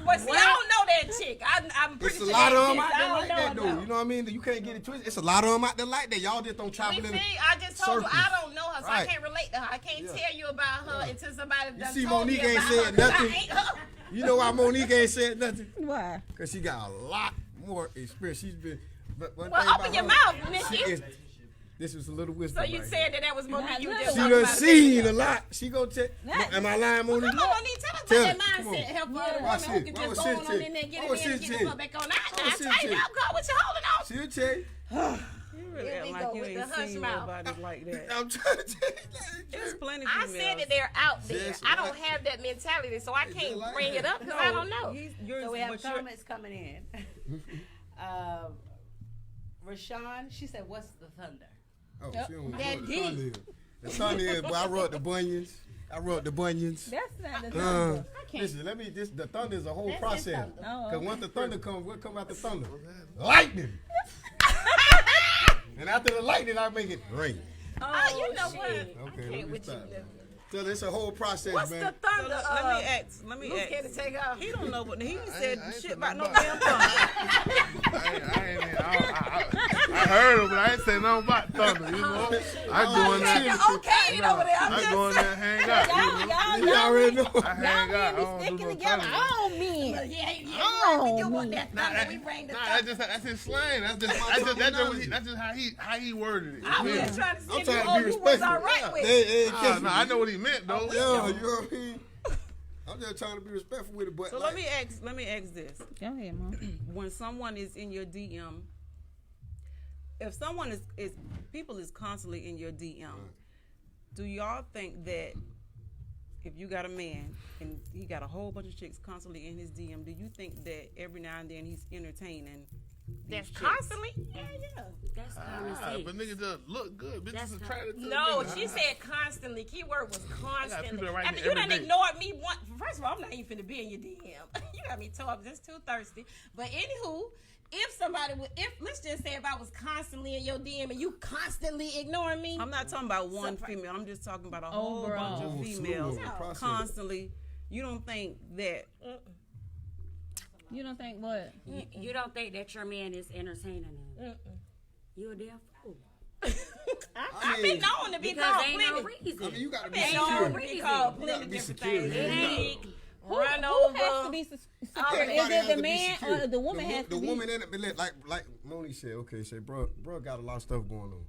Speaker 2: But see, I don't know that chick. I'm pretty
Speaker 6: It's a
Speaker 2: sure
Speaker 6: lot of
Speaker 2: that
Speaker 6: them
Speaker 2: exists.
Speaker 6: out
Speaker 2: I
Speaker 6: there
Speaker 2: don't
Speaker 6: like
Speaker 2: know
Speaker 6: that,
Speaker 2: her,
Speaker 6: though.
Speaker 2: though.
Speaker 6: You know what I mean? You can't get it twisted. It's a lot of them out there like that. Y'all just don't travel
Speaker 2: We
Speaker 6: in.
Speaker 2: see, I just told you I
Speaker 6: circles.
Speaker 2: don't know her, so I
Speaker 6: Right.
Speaker 2: can't relate to her. I can't tell you about her until somebody done
Speaker 6: see,
Speaker 2: told
Speaker 6: Monique
Speaker 2: me
Speaker 6: ain't
Speaker 2: about
Speaker 6: said
Speaker 2: her, 'cause
Speaker 6: nothing.
Speaker 2: I ain't her.
Speaker 6: You know why Monique ain't said nothing?
Speaker 3: Why?
Speaker 6: Because she got a lot more experience. She's been. But one
Speaker 2: Well,
Speaker 6: thing
Speaker 2: open
Speaker 6: about
Speaker 2: your
Speaker 6: her,
Speaker 2: mouth, Nikki.
Speaker 6: she is- This is a little wisdom.
Speaker 2: So you
Speaker 6: right
Speaker 2: said that was Monique. You just
Speaker 6: She
Speaker 2: talked
Speaker 6: done
Speaker 2: about it.
Speaker 6: seen a lot. She go check.
Speaker 3: That-
Speaker 6: Am I lying, Monique?
Speaker 2: Come on, Monique, tell us
Speaker 6: Tell
Speaker 2: about
Speaker 6: it.
Speaker 2: that
Speaker 6: Come on.
Speaker 2: mindset. Help
Speaker 3: Yeah.
Speaker 2: other
Speaker 6: Watch
Speaker 2: women who
Speaker 6: it.
Speaker 2: can
Speaker 6: What
Speaker 2: just
Speaker 6: was
Speaker 2: go
Speaker 6: she
Speaker 2: on in
Speaker 6: tell?
Speaker 2: there and get
Speaker 6: What
Speaker 2: it
Speaker 6: was
Speaker 2: in and
Speaker 6: she
Speaker 2: get
Speaker 6: tell?
Speaker 2: the fuck back on.
Speaker 6: What
Speaker 2: I
Speaker 6: was she
Speaker 2: tighten
Speaker 6: tell?
Speaker 2: up, girl. What you holding on?
Speaker 6: She'll tell you.
Speaker 4: You really
Speaker 2: Here
Speaker 4: act
Speaker 2: we
Speaker 4: like
Speaker 2: go
Speaker 4: you
Speaker 2: with
Speaker 4: ain't
Speaker 2: the hush
Speaker 4: seen
Speaker 2: mouth.
Speaker 4: nobody like that.
Speaker 6: I'm trying to tell you.
Speaker 4: There's plenty
Speaker 2: I
Speaker 4: females.
Speaker 2: said that they're out there.
Speaker 6: Just
Speaker 2: I don't
Speaker 6: like-
Speaker 2: have that mentality, so I
Speaker 6: Just
Speaker 2: can't
Speaker 6: like
Speaker 2: bring
Speaker 6: that.
Speaker 2: it up because I don't know.
Speaker 8: So we have
Speaker 4: but you're-
Speaker 8: comments coming in. Rashawn, she said, "What's the thunder?"
Speaker 6: Oh, she don't know
Speaker 2: That
Speaker 6: what
Speaker 2: deep.
Speaker 6: the thunder is. The thunder is, boy, I wrote the bunions.
Speaker 3: That's not the thunder.
Speaker 6: Listen, the thunder is a whole
Speaker 2: That's
Speaker 6: process.
Speaker 2: his thunder.
Speaker 3: Oh,
Speaker 6: Because once the thunder comes, what comes out the thunder? Lightning. And after the lightning, I make it rain.
Speaker 2: Oh, you know what?
Speaker 6: Okay,
Speaker 2: I
Speaker 6: let
Speaker 2: can't
Speaker 6: me
Speaker 2: with you.
Speaker 6: stop. So it's a whole process,
Speaker 2: What's
Speaker 6: man.
Speaker 2: the thunder?
Speaker 4: Let me
Speaker 2: Luke
Speaker 4: ask.
Speaker 2: had to take off.
Speaker 4: He don't know, but he
Speaker 5: I
Speaker 4: said
Speaker 5: ain't
Speaker 4: shit
Speaker 5: said
Speaker 4: about no
Speaker 5: nothing
Speaker 4: damn thunder.
Speaker 5: I heard him, but I ain't say nothing about thunder, you know. I go in there.
Speaker 2: Okay, over there.
Speaker 5: I go in there and hang out. You know?
Speaker 6: You already know.
Speaker 5: I hang out. I don't do no thunder.
Speaker 3: Oh, man.
Speaker 2: Yeah, you want that thunder. We bring the thunder.
Speaker 5: That's his slang. That's just how he worded it.
Speaker 2: I was
Speaker 5: Yeah.
Speaker 2: just trying to see
Speaker 6: I'm
Speaker 2: if
Speaker 6: trying to be
Speaker 2: you was
Speaker 6: respectful.
Speaker 2: all right with it.
Speaker 5: Nah, I know what he meant though.
Speaker 6: Yeah, you know what I mean? I'm just trying to be respectful with it, but
Speaker 4: So
Speaker 6: like,
Speaker 4: let me ask this.
Speaker 3: Go ahead, Mom.
Speaker 4: When someone is in your DM, if someone is people is constantly in your DM, do y'all think that if you got a man and he got a whole bunch of chicks constantly in his DM, do you think that every now and then he's entertaining
Speaker 2: That's
Speaker 4: these chicks?
Speaker 2: constantly? Yeah.
Speaker 7: That's common sense.
Speaker 5: But niggas just look good. Bitches
Speaker 7: That's
Speaker 5: is attracted to
Speaker 2: No,
Speaker 5: niggas.
Speaker 2: she said constantly. Keyword was constantly.
Speaker 5: people that write
Speaker 2: I
Speaker 5: me
Speaker 2: mean, you
Speaker 5: every
Speaker 2: done
Speaker 5: day.
Speaker 2: ignored me once. First of all, I'm not even finna be in your DM. You got me tore up. Just too thirsty. But anywho, if somebody would, let's just say if I was constantly in your DM and you constantly ignoring me,
Speaker 4: I'm not talking about one female. I'm just talking about a whole
Speaker 3: Overall.
Speaker 4: bunch of
Speaker 6: Oh,
Speaker 4: females
Speaker 6: slow process.
Speaker 4: constantly. You don't think that?
Speaker 3: You don't think what?
Speaker 7: You don't think that your man is entertaining them? You a damn fool.
Speaker 2: I've been known to be
Speaker 7: Because
Speaker 2: called
Speaker 7: ain't
Speaker 2: plenty.
Speaker 7: no reason.
Speaker 6: I mean, you gotta be
Speaker 2: Been
Speaker 7: no
Speaker 6: secure.
Speaker 2: known to be
Speaker 7: reason.
Speaker 2: called
Speaker 6: You
Speaker 2: plenty
Speaker 6: gotta be
Speaker 2: different
Speaker 6: secure.
Speaker 2: things.
Speaker 7: It ain't.
Speaker 3: Who
Speaker 2: Run
Speaker 3: has to
Speaker 2: over.
Speaker 3: be secure?
Speaker 6: Everybody
Speaker 3: Is
Speaker 6: has
Speaker 3: it
Speaker 6: to
Speaker 3: the
Speaker 6: be
Speaker 3: man
Speaker 6: secure.
Speaker 3: or the woman has to
Speaker 6: The
Speaker 3: be?
Speaker 6: woman in it, but like Moni said, okay, say bro got a lot of stuff going on,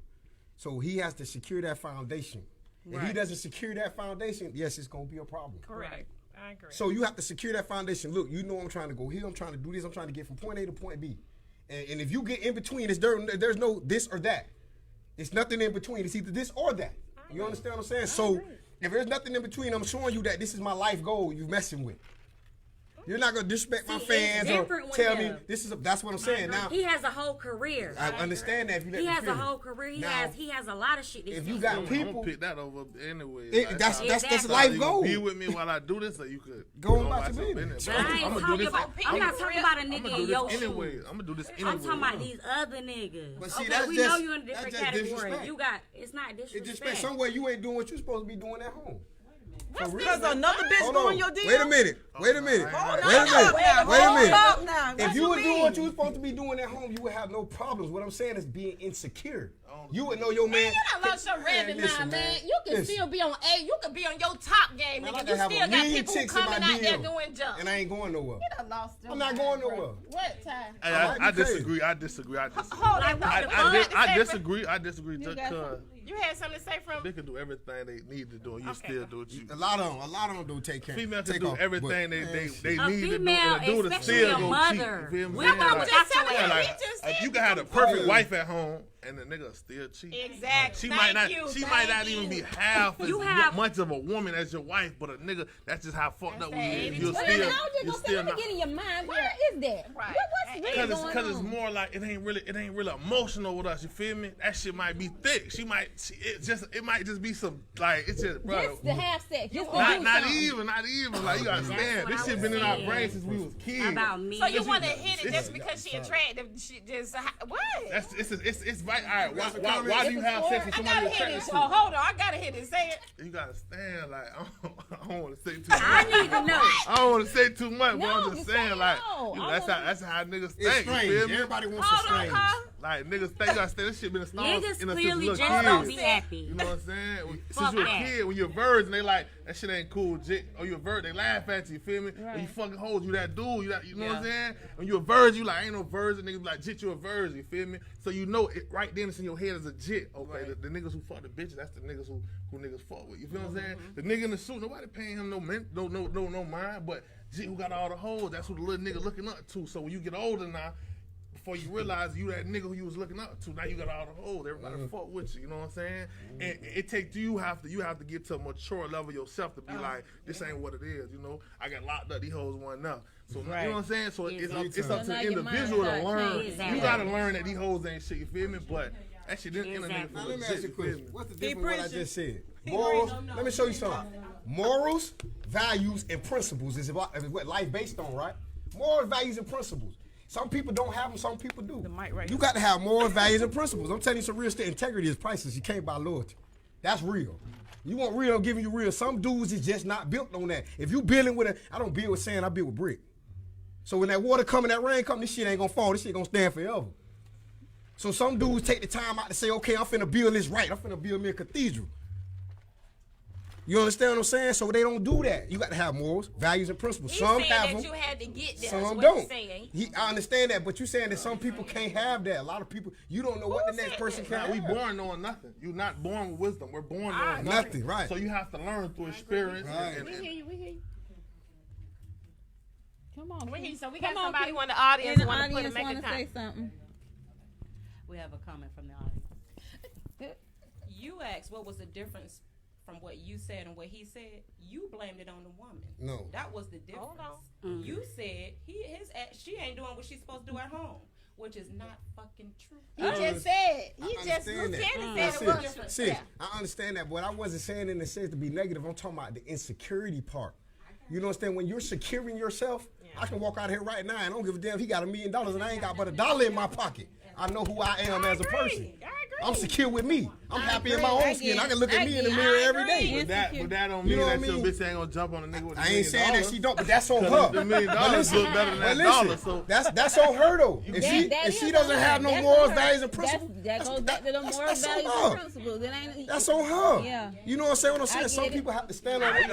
Speaker 6: so he has to secure that foundation. If he
Speaker 4: Right.
Speaker 6: doesn't secure that foundation, yes, it's gonna be a problem.
Speaker 2: Correct. I agree.
Speaker 6: So you have to secure that foundation. Look, you know I'm trying to go here. I'm trying to do this. I'm trying to get from point A to point B. And if you get in between, there's no this or that. It's nothing in between. It's either this or that. You understand what I'm saying? So if there's nothing in between, I'm showing you that this is my life goal you messing with. You're not gonna disrespect my
Speaker 7: See, it's
Speaker 6: fans or
Speaker 7: different when
Speaker 6: tell me
Speaker 7: you-
Speaker 6: this is. That's what I'm saying. Now
Speaker 7: He has a whole career.
Speaker 6: I understand that if you let
Speaker 7: He
Speaker 6: me
Speaker 7: has a
Speaker 6: finish.
Speaker 7: whole career.
Speaker 6: Now,
Speaker 7: He has a lot of shit.
Speaker 6: if you got
Speaker 5: I'm
Speaker 6: people,
Speaker 5: gonna pick that over anyway.
Speaker 6: that's
Speaker 7: Exactly.
Speaker 6: life
Speaker 5: You
Speaker 6: goal.
Speaker 5: be with me while I do this, or you could
Speaker 6: Go
Speaker 5: on
Speaker 6: about your
Speaker 5: your
Speaker 6: business.
Speaker 7: But I ain't
Speaker 5: I'ma
Speaker 7: talking about. I'm not talking about a
Speaker 5: I'm
Speaker 7: nigga
Speaker 5: gonna do
Speaker 7: in your
Speaker 5: this
Speaker 7: shoes.
Speaker 5: anyway. I'm gonna do this anyway.
Speaker 7: I'm talking about these other niggas.
Speaker 6: But see,
Speaker 7: okay,
Speaker 6: that's
Speaker 7: we
Speaker 6: just-
Speaker 7: know you in a
Speaker 6: that's
Speaker 7: different
Speaker 6: just
Speaker 7: category.
Speaker 6: disrespect.
Speaker 7: You got it's not
Speaker 6: It
Speaker 7: disrespect.
Speaker 6: just spent somewhere you ain't doing what you're supposed to be doing at home. For real.
Speaker 4: Because another bitch
Speaker 6: Hold
Speaker 4: go
Speaker 6: on.
Speaker 4: in your DM.
Speaker 6: Wait a minute. Wait a minute.
Speaker 5: Hold
Speaker 6: Wait a minute. Wait a minute.
Speaker 4: Hold up now.
Speaker 6: If you would do what you was supposed to be doing at home, you would have no problems. What I'm saying is being insecure. You would know your man.
Speaker 2: You done lost your rabbit
Speaker 6: listen,
Speaker 2: mind, man. You can
Speaker 6: Listen.
Speaker 2: still be on A. You can be on your top game,
Speaker 6: Man, I
Speaker 2: nigga.
Speaker 6: can
Speaker 2: You
Speaker 6: have a
Speaker 2: still got
Speaker 6: million
Speaker 2: people who
Speaker 6: chicks in my
Speaker 2: coming out there
Speaker 6: DM,
Speaker 2: doing jump.
Speaker 6: and I ain't going nowhere.
Speaker 2: You done lost your
Speaker 6: I'm not
Speaker 2: mind,
Speaker 6: going
Speaker 2: bro.
Speaker 6: nowhere.
Speaker 2: What time?
Speaker 5: Hey,
Speaker 6: I might be
Speaker 5: I
Speaker 6: crazy.
Speaker 5: disagree. I disagree.
Speaker 2: Hold on.
Speaker 7: Like, what the fuck?
Speaker 5: I disagree. I disagree. Just
Speaker 3: got
Speaker 5: because
Speaker 2: You had something to say from?
Speaker 5: they can do everything they need to do, and you
Speaker 2: Okay.
Speaker 5: still do what you.
Speaker 6: A lot of them do take care.
Speaker 5: Females can
Speaker 6: take
Speaker 5: do
Speaker 6: off,
Speaker 5: everything
Speaker 6: but,
Speaker 5: they
Speaker 6: man,
Speaker 5: need
Speaker 6: shit.
Speaker 5: to
Speaker 7: A
Speaker 5: do, and
Speaker 7: female,
Speaker 5: do it, and
Speaker 7: especially
Speaker 5: still
Speaker 7: a
Speaker 5: go cheat.
Speaker 7: mother.
Speaker 5: You feel me?
Speaker 7: Women
Speaker 5: Like-
Speaker 7: without
Speaker 2: just
Speaker 7: your
Speaker 2: telling
Speaker 5: Yeah,
Speaker 2: you,
Speaker 5: like,
Speaker 2: he just
Speaker 5: if
Speaker 2: said
Speaker 5: you can have the perfect
Speaker 6: Yeah.
Speaker 5: wife at home and the nigga still cheat.
Speaker 2: Exactly.
Speaker 5: She
Speaker 2: Thank
Speaker 5: might not.
Speaker 2: you.
Speaker 5: She
Speaker 2: Thank
Speaker 5: might not
Speaker 2: you.
Speaker 5: even be half as
Speaker 7: You have-
Speaker 5: much of a woman as your wife, but a nigga. That's just how fucked up we
Speaker 2: That's
Speaker 5: is.
Speaker 2: that
Speaker 5: You're
Speaker 2: 80-20.
Speaker 3: Well,
Speaker 5: still.
Speaker 3: I was just
Speaker 5: You're
Speaker 3: gonna say,
Speaker 5: still
Speaker 3: let me
Speaker 5: not.
Speaker 3: get in your mind. Where is that?
Speaker 2: Right.
Speaker 3: What's really going
Speaker 5: Because it's
Speaker 3: on?
Speaker 5: more like it ain't really emotional with us. You feel me? That shit might be thick. It might just be some like it's just bro.
Speaker 3: Just to have sex. Just to
Speaker 5: Not
Speaker 3: do something.
Speaker 5: even. Like you
Speaker 7: That's
Speaker 5: understand.
Speaker 7: what
Speaker 5: This
Speaker 7: I
Speaker 5: shit
Speaker 7: was
Speaker 5: been in our
Speaker 7: saying.
Speaker 5: brains since we was kids.
Speaker 7: About me.
Speaker 2: So you want to hit it
Speaker 5: It's-
Speaker 2: just because she attractive? She just what?
Speaker 5: It's right. All right.
Speaker 6: That's a
Speaker 5: Why
Speaker 6: comment.
Speaker 5: do you have sex with
Speaker 2: I
Speaker 5: somebody
Speaker 2: gotta
Speaker 5: you're
Speaker 2: hit
Speaker 5: attracted
Speaker 2: it.
Speaker 5: to?
Speaker 2: Oh, hold on. I gotta hit it. Say it.
Speaker 5: You gotta stand like I don't want to say too
Speaker 7: I
Speaker 5: much.
Speaker 7: need to know.
Speaker 5: I don't want to say too much, but
Speaker 3: No,
Speaker 5: I'm just
Speaker 3: just
Speaker 5: saying
Speaker 3: say
Speaker 5: like
Speaker 3: no.
Speaker 5: you know,
Speaker 3: I
Speaker 5: that's how niggas
Speaker 6: It's
Speaker 5: think. You
Speaker 6: strange.
Speaker 5: feel me?
Speaker 6: Everybody wants
Speaker 2: Hold
Speaker 6: to
Speaker 2: on,
Speaker 6: strange.
Speaker 2: Carl.
Speaker 5: Like niggas think you gotta stay. This shit been installed in
Speaker 7: Niggas
Speaker 5: us since
Speaker 7: clearly
Speaker 5: little
Speaker 7: just
Speaker 5: kids.
Speaker 7: don't be happy.
Speaker 5: You know what I'm saying? Since
Speaker 7: Fuck
Speaker 5: you a
Speaker 7: that.
Speaker 5: kid, when you're a virgin, they like that shit ain't cool, jit. Or you a virgin, they laugh at you. Feel me? When you fucking hoes, you that dude. You know what I'm saying? When you a virgin, you like ain't no virgin. Niggas be like jit, you a virgin. You feel me? So you know it right then. It's in your head as a jit. Okay, the niggas who fuck the bitches, that's the niggas who niggas fuck with. You feel what I'm saying? The nigga in the suit, nobody paying him no mind, but jit who got all the hoes, that's who the little nigga looking up to. So when you get older now. Before you realize you that nigga who you was looking up to, now you got all the hoes. Everybody fuck with you. You know what I'm saying? And it takes you have to get to a mature level yourself to be like, this ain't what it is. You know, I got locked up. These hoes want enough. So you know what I'm saying? So it's up to
Speaker 3: So now
Speaker 5: the
Speaker 3: your mind
Speaker 5: individual to
Speaker 3: start
Speaker 5: learn.
Speaker 7: changing.
Speaker 5: You gotta learn that these hoes ain't shit. You feel me? But that shit didn't
Speaker 7: Exactly.
Speaker 5: internet
Speaker 6: Now
Speaker 5: for
Speaker 6: let me ask you a
Speaker 5: legit. You feel
Speaker 6: question.
Speaker 5: me?
Speaker 6: What's the difference with what I
Speaker 4: preaching.
Speaker 6: just said? Morals. Let me show you something. Morals, values, and principles is what life based on, right? Morals, values, and principles. Some people don't have them. Some people do.
Speaker 4: The mic right
Speaker 6: You
Speaker 4: here.
Speaker 6: got to have morals, values, and principles. I'm telling you, some real estate integrity is priceless. You can't buy loyalty. That's real. You want real, I'm giving you real. Some dudes is just not built on that. If you building with I don't build with sand, I build with brick. So when that water come and that rain come, this shit ain't gonna fall. This shit gonna stand forever. So some dudes take the time out to say, okay, I'm finna build this right. I'm finna build me a cathedral. You understand what I'm saying? So they don't do that. You got to have morals, values, and principles.
Speaker 2: He's
Speaker 6: some
Speaker 2: saying
Speaker 6: have
Speaker 2: that
Speaker 6: them.
Speaker 2: you had to get there.
Speaker 6: Some
Speaker 2: What
Speaker 6: don't. I understand that, but you saying that some people can't have that. A lot of people, you don't know what the next person can have.
Speaker 5: We born knowing nothing. You're not born with wisdom. We're born knowing
Speaker 6: nothing. Right.
Speaker 5: So you have to learn through experience.
Speaker 3: We hear you. Come on.
Speaker 2: We hear you. So we got somebody in the audience want to
Speaker 3: say something.
Speaker 8: We have a comment from the audience.
Speaker 9: You asked what was the difference from what you said and what he said. You blamed it on the woman.
Speaker 6: No.
Speaker 9: That was the difference.
Speaker 2: Hold on.
Speaker 9: You said she ain't doing what she's supposed to do at home, which is not fucking true.
Speaker 2: He just said. It was true.
Speaker 6: See, I understand that, but I wasn't saying in the sense to be negative. I'm talking about the insecurity part. You know what I'm saying? When you're securing yourself, I can walk out here right now and I don't give a damn if he got $1 million and I ain't got but $1 in my pocket. I know who I am as a person. I'm secure with me. I'm happy in my own skin. I can look at me in the mirror every day.
Speaker 5: But that don't mean that your bitch ain't gonna jump on a nigga with $1 million.
Speaker 6: I ain't saying that she don't, but that's on her.
Speaker 5: $1 million look better than that dollar. So
Speaker 6: that's on her though. If she doesn't have no morals, values, and principles,
Speaker 3: that goes back to the morals, values, and principles.
Speaker 6: That's on her.
Speaker 3: Yeah.
Speaker 6: You know what I'm saying? What I'm saying? Some people have to stand on
Speaker 2: I
Speaker 5: everything.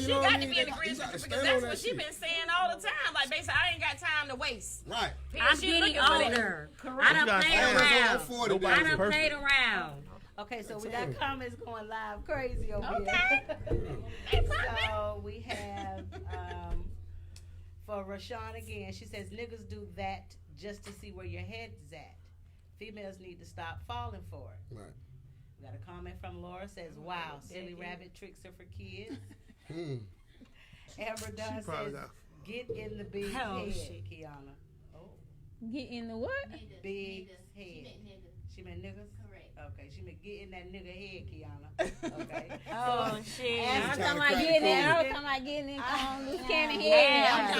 Speaker 2: she got to be in agreement with you because that's what she been saying all the time. Like basically, I ain't got time to waste.
Speaker 6: Right.
Speaker 7: I'm getting older. I done played around.
Speaker 8: Okay, so we got comments going live crazy over here. So we have for Rashawn again. She says niggas do that just to see where your head's at. Females need to stop falling for it.
Speaker 6: Right.
Speaker 8: We got a comment from Laura says, "Wow, silly rabbit tricks are for kids." Amber Dunn says, "Get in the big head, Kiana."
Speaker 3: Get in the what?
Speaker 8: Big head. She meant niggas? Correct. Okay, she meant get in that nigga head, Kiana. Okay.
Speaker 7: Oh, shit.
Speaker 3: I was talking about getting in. I was talking about getting in loose cannon head.
Speaker 5: I'll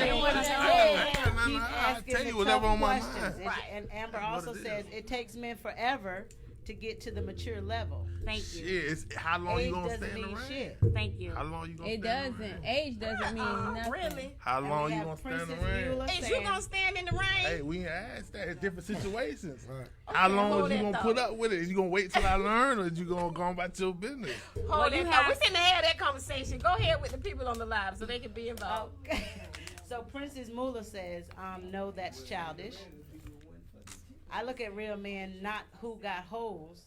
Speaker 5: tell you whatever on my mind.
Speaker 8: And Amber also says it takes men forever to get to the mature level.
Speaker 7: Thank you.
Speaker 5: Shit, how long
Speaker 8: Age
Speaker 5: you gonna
Speaker 8: doesn't
Speaker 5: stay in the
Speaker 8: mean
Speaker 5: ring?
Speaker 8: shit.
Speaker 7: Thank you.
Speaker 5: How long you gonna
Speaker 3: It
Speaker 5: stand in the
Speaker 3: doesn't.
Speaker 5: ring?
Speaker 3: Age doesn't mean nothing.
Speaker 2: Really?
Speaker 5: How long you gonna stand in the ring?
Speaker 2: Is you gonna stand in the rain?
Speaker 5: Hey, we asked that. It's different situations.
Speaker 6: Right.
Speaker 5: How long
Speaker 2: hold
Speaker 5: is you
Speaker 2: that
Speaker 5: gonna
Speaker 2: thought.
Speaker 5: put up with it? Is you gonna wait till I learn, or is you gonna go about your business?
Speaker 2: Hold it. We finna have that conversation. Go ahead with the people on the live so they can be involved.
Speaker 8: Okay. So Princess Mula says, no, that's childish. I look at real men, not who got holes.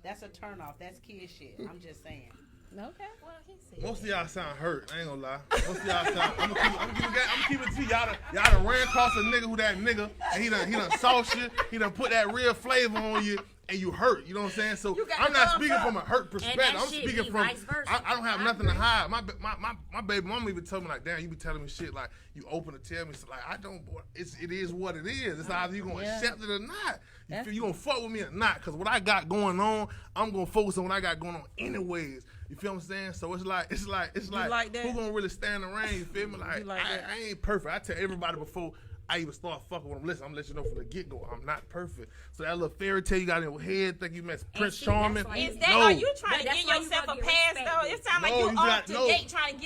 Speaker 8: That's a turnoff. That's kid shit. I'm just saying.
Speaker 3: Okay.
Speaker 2: Well, he said.
Speaker 5: Most of y'all sound hurt. I ain't gonna lie. Most of y'all sound. I'm gonna keep it to y'all. Y'all done ran across a nigga who that nigga, and he done sauce you. He done put that real flavor on you, and you hurt. You know what I'm saying? So I'm not speaking from a hurt perspective. I'm speaking from. I don't have nothing to hide. My baby mama even told me like, damn, you be telling me shit like you open to tell me. So like I don't. It is what it is. It's either you gonna accept it or not. You gonna fuck with me or not? Cause what I got going on, I'm gonna focus on what I got going on anyways. You feel what I'm saying? So it's like who gonna really stand in the rain? You feel me? Like I ain't perfect. I tell everybody before I even start fucking with them. Listen, I'm gonna let you know from the get go, I'm not perfect. So that little fairy tale you got in your head, think you met Prince Charming.
Speaker 2: Is that
Speaker 5: no.
Speaker 2: are you trying to get yourself a pass though? It sounds like you up to date trying to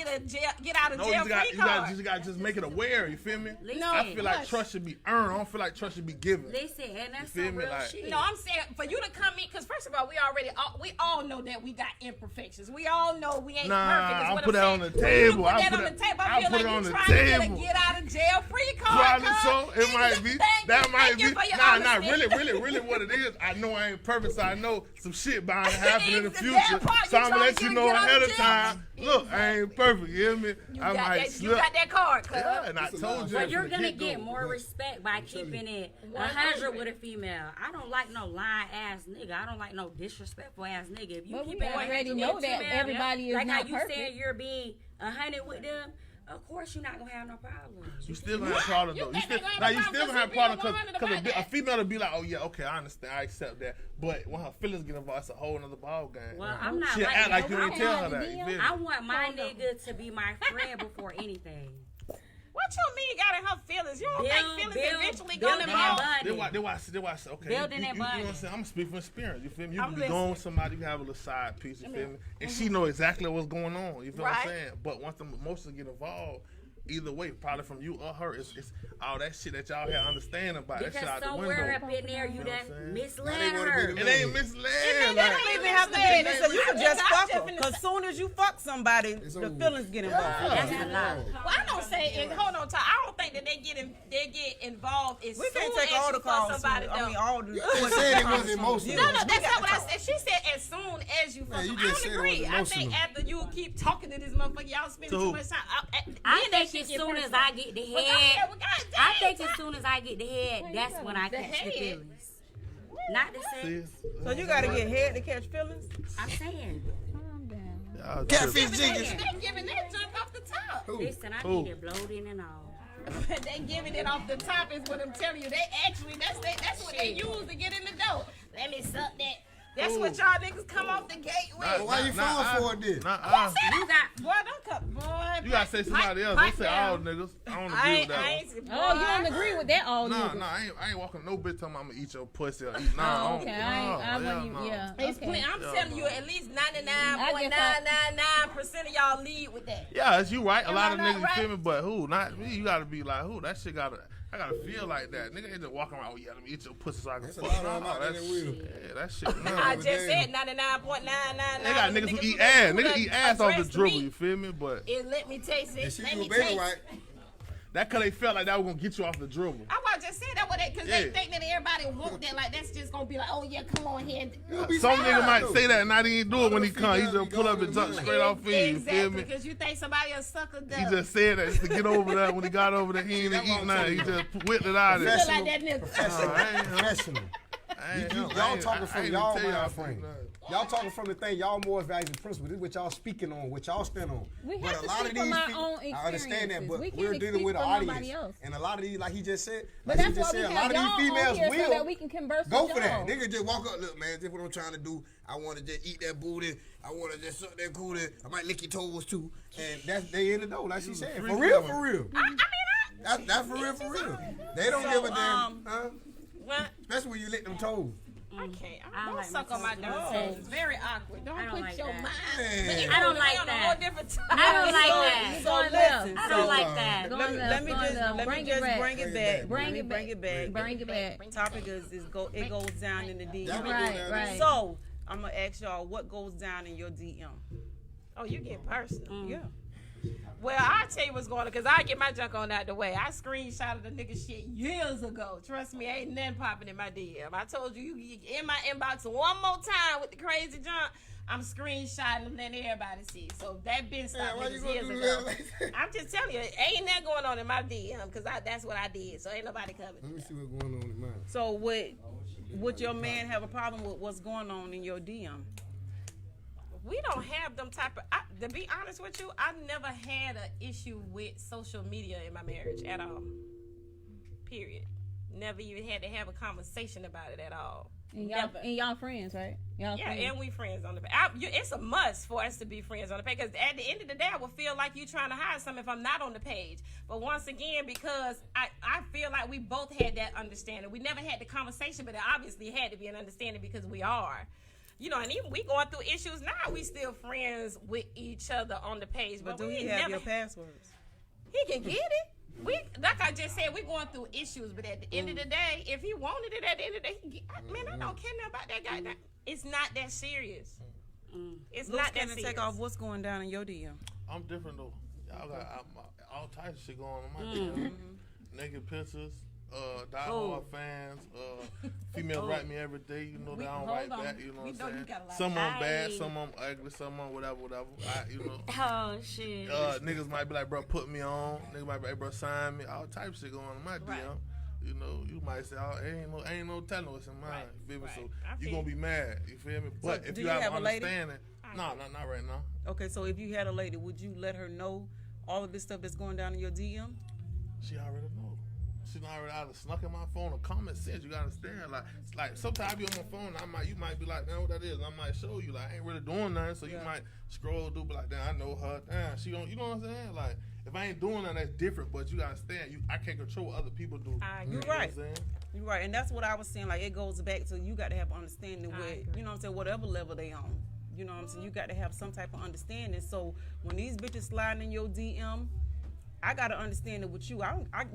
Speaker 2: get out of jail free card.
Speaker 5: You got to just make it aware. You feel me?
Speaker 7: Listen,
Speaker 5: I feel like trust should be earned. I don't feel like trust should be given.
Speaker 7: Listen, and that's
Speaker 5: feel
Speaker 7: some
Speaker 5: me?
Speaker 7: real
Speaker 5: Like-
Speaker 7: shit.
Speaker 2: No, I'm saying for you to come in, because first of all, we all know that we got imperfections. We all know we ain't perfect.
Speaker 5: I'll
Speaker 2: What
Speaker 5: put that on the
Speaker 2: For you to
Speaker 5: table.
Speaker 2: put
Speaker 5: I'll
Speaker 2: that
Speaker 5: put
Speaker 2: on
Speaker 5: it-
Speaker 2: the table. I
Speaker 5: I'll
Speaker 2: feel
Speaker 5: put
Speaker 2: like
Speaker 5: it on
Speaker 2: you
Speaker 5: the
Speaker 2: trying to get
Speaker 5: table.
Speaker 2: a get out of jail free card.
Speaker 5: Probably so. It might be. That might be.
Speaker 2: Nah,
Speaker 5: Really what it is. I know I ain't perfect, so I know some shit bound to happen in the
Speaker 2: It's the
Speaker 5: future.
Speaker 2: bad part.
Speaker 5: So
Speaker 2: You
Speaker 5: I'm gonna
Speaker 2: trying
Speaker 5: let
Speaker 2: to
Speaker 5: you
Speaker 2: get
Speaker 5: know
Speaker 2: out of
Speaker 5: ahead of
Speaker 2: jail.
Speaker 5: time. Look, I ain't perfect. You hear me? I might
Speaker 2: You
Speaker 5: slip.
Speaker 2: got that card, cuz.
Speaker 5: Yeah, and I told you.
Speaker 7: But you're
Speaker 5: from the
Speaker 7: gonna
Speaker 5: get-go.
Speaker 7: get more respect by keeping it 100 with a female. I don't like no lying ass nigga. I don't like no disrespectful ass nigga. If you
Speaker 3: But
Speaker 7: keep
Speaker 3: we
Speaker 7: it
Speaker 3: already
Speaker 7: 100
Speaker 3: know
Speaker 7: with
Speaker 3: that
Speaker 7: female,
Speaker 3: everybody is
Speaker 7: like
Speaker 3: not
Speaker 7: how you
Speaker 3: perfect.
Speaker 7: saying you're being 100 with them. Of course, you're not gonna have no problems.
Speaker 5: You still gonna have problems though. You still gonna have problems because a female will be like, oh yeah, okay, I understand, I accept that. But when her feelings get involved, it's a whole other ball game.
Speaker 7: Well, I'm not
Speaker 5: She'll
Speaker 7: like
Speaker 5: act
Speaker 7: that.
Speaker 5: like you didn't tell her that. You feel me?
Speaker 7: I want my nigga to be my friend before anything.
Speaker 2: What you mean got in her feelings? You don't think feelings eventually gonna evolve?
Speaker 5: They watch. Okay,
Speaker 7: Building
Speaker 5: you
Speaker 7: that
Speaker 5: know what I'm
Speaker 7: bond.
Speaker 5: saying? I'm speaking from experience. You feel me? You
Speaker 2: I'm
Speaker 5: can be
Speaker 2: listening.
Speaker 5: going with somebody, you can have a little side piece. You feel me? And she know exactly what's going on. You feel what I'm saying? But once the emotions get involved, either way, probably from you or her, it's all that shit that y'all had understanding about. That shit
Speaker 7: Because
Speaker 5: out the
Speaker 7: somewhere
Speaker 5: window.
Speaker 7: up in there, you done misled
Speaker 6: They wanna
Speaker 7: her.
Speaker 6: be
Speaker 5: It ain't misled.
Speaker 2: It
Speaker 5: Like,
Speaker 4: don't even have to be this, so you can just fuck her. Because soon as you fuck somebody, the
Speaker 6: over.
Speaker 4: feelings get involved.
Speaker 7: That's a lie.
Speaker 2: Well, I don't say. Hold on, Ty. I don't think that they get involved as
Speaker 4: We
Speaker 2: soon
Speaker 4: can't take
Speaker 2: as
Speaker 4: all
Speaker 2: you
Speaker 4: the
Speaker 2: fuck
Speaker 4: calls.
Speaker 2: somebody.
Speaker 4: I mean, all the.
Speaker 6: You just said it was emotional.
Speaker 2: No, that's not what I said. She said as soon as you fuck
Speaker 6: you
Speaker 2: them. I
Speaker 6: just
Speaker 2: don't
Speaker 6: said it
Speaker 2: agree.
Speaker 6: was
Speaker 2: I think
Speaker 6: emotional.
Speaker 2: after you keep talking to this motherfucker, y'all spending
Speaker 5: To
Speaker 2: too
Speaker 5: who?
Speaker 2: much time.
Speaker 7: I
Speaker 2: then that
Speaker 7: think
Speaker 2: shit
Speaker 7: as
Speaker 2: get
Speaker 7: soon as
Speaker 2: personal.
Speaker 7: I get the
Speaker 2: Well, go ahead.
Speaker 7: head,
Speaker 2: Well, God
Speaker 7: I
Speaker 2: dang,
Speaker 7: think as soon as I get the head, that's when I
Speaker 2: The
Speaker 7: catch the
Speaker 2: head?
Speaker 7: feelings. Not the
Speaker 5: see?
Speaker 7: sex.
Speaker 4: So you gotta get head to catch feelings?
Speaker 7: I'm saying.
Speaker 3: Calm down.
Speaker 5: Y'all
Speaker 6: Catfish
Speaker 5: tripping.
Speaker 6: jiggers.
Speaker 2: They giving that junk off the top.
Speaker 7: Listen, I
Speaker 5: Who?
Speaker 7: need it blowed in and all.
Speaker 2: They giving it off the top is what I'm telling you. They actually that's what they use to get in the door. Let me suck that. That's what y'all niggas come off the gate with.
Speaker 6: Well, why you falling for it then?
Speaker 2: You got boy, don't cut boy.
Speaker 5: You gotta say somebody else. Don't say all niggas. I don't agree with that.
Speaker 3: Oh, you don't agree with that all
Speaker 5: Nah,
Speaker 3: niggas.
Speaker 5: I ain't walking no bitch talking about I'm gonna eat your pussy or eat. Nah,
Speaker 3: Oh, okay. I wouldn't even, yeah.
Speaker 2: It's
Speaker 3: Okay.
Speaker 2: plenty. I'm telling you, at least 99.999% of y'all lead with that.
Speaker 5: Yeah, it's you right. A lot of
Speaker 2: Am I
Speaker 5: niggas,
Speaker 2: not
Speaker 5: you feel me? But who? Not me. You gotta be like, who? That shit I gotta feel like that. Nigga ain't just walking around, oh yeah, let me eat your pussy so I can
Speaker 6: That's a
Speaker 5: fuck.
Speaker 6: lot of them out there
Speaker 5: That's
Speaker 6: that will.
Speaker 5: yeah, that shit.
Speaker 2: I
Speaker 5: Nah.
Speaker 2: just said 99.999.
Speaker 5: They got niggas who eat ass. Niggas eat ass off the dribble, you feel me? But
Speaker 2: It let me taste it.
Speaker 6: And she
Speaker 2: Let
Speaker 6: do
Speaker 2: me
Speaker 6: baby
Speaker 2: taste
Speaker 6: white.
Speaker 5: that cause they felt like that was gonna get you off the dribble.
Speaker 2: I was just saying that with it because
Speaker 5: Yeah.
Speaker 2: they think that everybody want that. Like that's just gonna be like, oh yeah, come on here.
Speaker 5: Some nigga might say that and not even do it when he come. He just pull up and jump straight off in. You feel
Speaker 2: Exactly,
Speaker 5: me?
Speaker 2: because you think somebody a sucker duck.
Speaker 5: He just said that just to get over that. When he got over there, he ain't
Speaker 6: That's what
Speaker 5: eat
Speaker 6: I'm
Speaker 5: nothing. He
Speaker 6: telling you.
Speaker 5: just whipped it out of
Speaker 2: You
Speaker 5: there.
Speaker 2: look like that nigga.
Speaker 5: Nah, I ain't-
Speaker 6: Professional.
Speaker 5: I ain't-
Speaker 6: Y'all
Speaker 5: I ain't-
Speaker 6: talking
Speaker 5: I
Speaker 6: from
Speaker 5: ain't
Speaker 6: y'all
Speaker 5: tell y'all
Speaker 6: mind frame.
Speaker 5: nothing.
Speaker 6: Y'all talking from the thing y'all more values and principles. This is what y'all speaking on, what y'all stand on.
Speaker 3: We
Speaker 6: But
Speaker 3: have
Speaker 6: a
Speaker 3: to
Speaker 6: lot
Speaker 3: speak
Speaker 6: of
Speaker 3: from
Speaker 6: these
Speaker 3: our
Speaker 6: people,
Speaker 3: own
Speaker 6: I understand that,
Speaker 3: experiences.
Speaker 6: but
Speaker 3: We can't
Speaker 6: we're dealing with an
Speaker 3: speak for nobody
Speaker 6: audience.
Speaker 3: else.
Speaker 6: And a lot of these, like he just said,
Speaker 3: But
Speaker 6: like
Speaker 3: that's
Speaker 6: he just
Speaker 3: why we
Speaker 6: said, a
Speaker 3: have
Speaker 6: lot of
Speaker 3: y'all
Speaker 6: these
Speaker 3: on
Speaker 6: females
Speaker 3: here so that
Speaker 6: will
Speaker 3: we can converse
Speaker 6: go
Speaker 3: with
Speaker 6: for that.
Speaker 3: y'all.
Speaker 6: Nigga just walk up, look, man, this is what I'm trying to do. I want to just eat that booty. I want to just suck that cootie. I might lick your toes too. And that's they in the door, like she said. For real, for real. That's for real, for real. They don't give a damn.
Speaker 2: Well,
Speaker 6: Especially when you lick them toes.
Speaker 2: okay,
Speaker 7: I
Speaker 2: don't
Speaker 7: like
Speaker 2: suck
Speaker 7: my
Speaker 2: on my
Speaker 7: toes.
Speaker 2: dirty toes. It's very awkward. Don't
Speaker 7: I don't
Speaker 2: put
Speaker 7: like
Speaker 2: your
Speaker 7: that.
Speaker 2: mind.
Speaker 6: Man.
Speaker 2: But you
Speaker 7: I don't
Speaker 2: know,
Speaker 7: like
Speaker 2: we on a
Speaker 7: that.
Speaker 2: whole different
Speaker 7: I don't like that.
Speaker 3: You
Speaker 4: So
Speaker 3: going
Speaker 4: listen,
Speaker 3: left.
Speaker 7: I don't like that.
Speaker 3: Going
Speaker 4: let me
Speaker 3: left,
Speaker 4: just
Speaker 3: going left.
Speaker 4: let me
Speaker 3: Bring
Speaker 4: just
Speaker 3: it back.
Speaker 4: bring it back.
Speaker 3: Bring
Speaker 4: Let me
Speaker 3: it
Speaker 4: bring
Speaker 3: back.
Speaker 4: it back.
Speaker 3: Bring it back.
Speaker 4: Topic it goes down in the DM.
Speaker 6: Y'all been
Speaker 3: Right,
Speaker 6: doing that,
Speaker 3: right.
Speaker 4: So I'm gonna ask y'all what goes down in your DM.
Speaker 2: Oh, you get personal.
Speaker 4: Yeah.
Speaker 2: Well, I'll tell you what's going on because I get my junk on out the way. I screenshotted the nigga shit years ago. Trust me, ain't nothing popping in my DM. I told you, you get in my inbox one more time with the crazy junk. I'm screenshotting and letting everybody see. So that been stopped
Speaker 6: why you
Speaker 2: niggas
Speaker 6: gonna
Speaker 2: years
Speaker 6: do
Speaker 2: ago.
Speaker 6: that like that?
Speaker 2: I'm just telling you, ain't that going on in my DM because that's what I did. So ain't nobody coming.
Speaker 6: Let me see what's going on in mine.
Speaker 4: So would your man have a problem with what's going on in your DM?
Speaker 2: We don't have them type of. To be honest with you, I never had an issue with social media in my marriage at all. Period. Never even had to have a conversation about it at all.
Speaker 3: And y'all friends, right? Y'all
Speaker 2: Yeah,
Speaker 3: friends.
Speaker 2: and we friends on the page. It's a must for us to be friends on the page because at the end of the day, I would feel like you trying to hide something if I'm not on the page. But once again, because I feel like we both had that understanding. We never had the conversation, but it obviously had to be an understanding because we are. You know, and even we going through issues now, we still friends with each other on the page.
Speaker 4: But
Speaker 2: But
Speaker 4: do
Speaker 2: we
Speaker 4: he have
Speaker 2: never,
Speaker 4: your passwords?
Speaker 2: he can get it. We, like I just said, we going through issues, but at the end of the day, if he wanted it, at the end of the day, he can get, man, I don't care nothing about that guy. It's not that serious. It's
Speaker 4: Luke,
Speaker 2: not that
Speaker 4: can
Speaker 2: serious.
Speaker 4: take off what's going down in your DM.
Speaker 5: I'm different though. Y'all got all types of shit going on in my DM. Naked pictures, diehard fans, females write me every day. You know they don't write back. You know what I'm saying? Some of them bad, some of them ugly, some of them whatever. You know.
Speaker 7: Oh shit.
Speaker 5: Niggas might be like, bro, put me on. Niggas might be like, bro, sign me. All types of shit going on in my DM. You know, you might say, oh, ain't no telling what's in mine. You feel me? So you gonna be mad. You feel me? But if
Speaker 4: do
Speaker 5: you
Speaker 4: you
Speaker 5: have
Speaker 4: have a lady?
Speaker 5: understanding, no, not right now.
Speaker 4: Okay, so if you had a lady, would you let her know all of this stuff that's going down in your DM?
Speaker 5: She already know. She done already either snuck in my phone or common sense. You gotta understand. Like sometimes I be on my phone. You might be like, damn, what that is? And I might show you. Like, I ain't really doing nothing. So you might scroll through, be like, damn, I know her. Damn, she don't. You know what I'm saying? Like, if I ain't doing nothing, that's different. But you gotta understand, I can't control what other people do.
Speaker 4: You're right. You're right, and that's what I was saying. Like it goes back to you got to have understanding with, you know what I'm saying, whatever level they on. You know what I'm saying? You got to have some type of understanding. So when these bitches sliding in your DM, I got to understand it with you.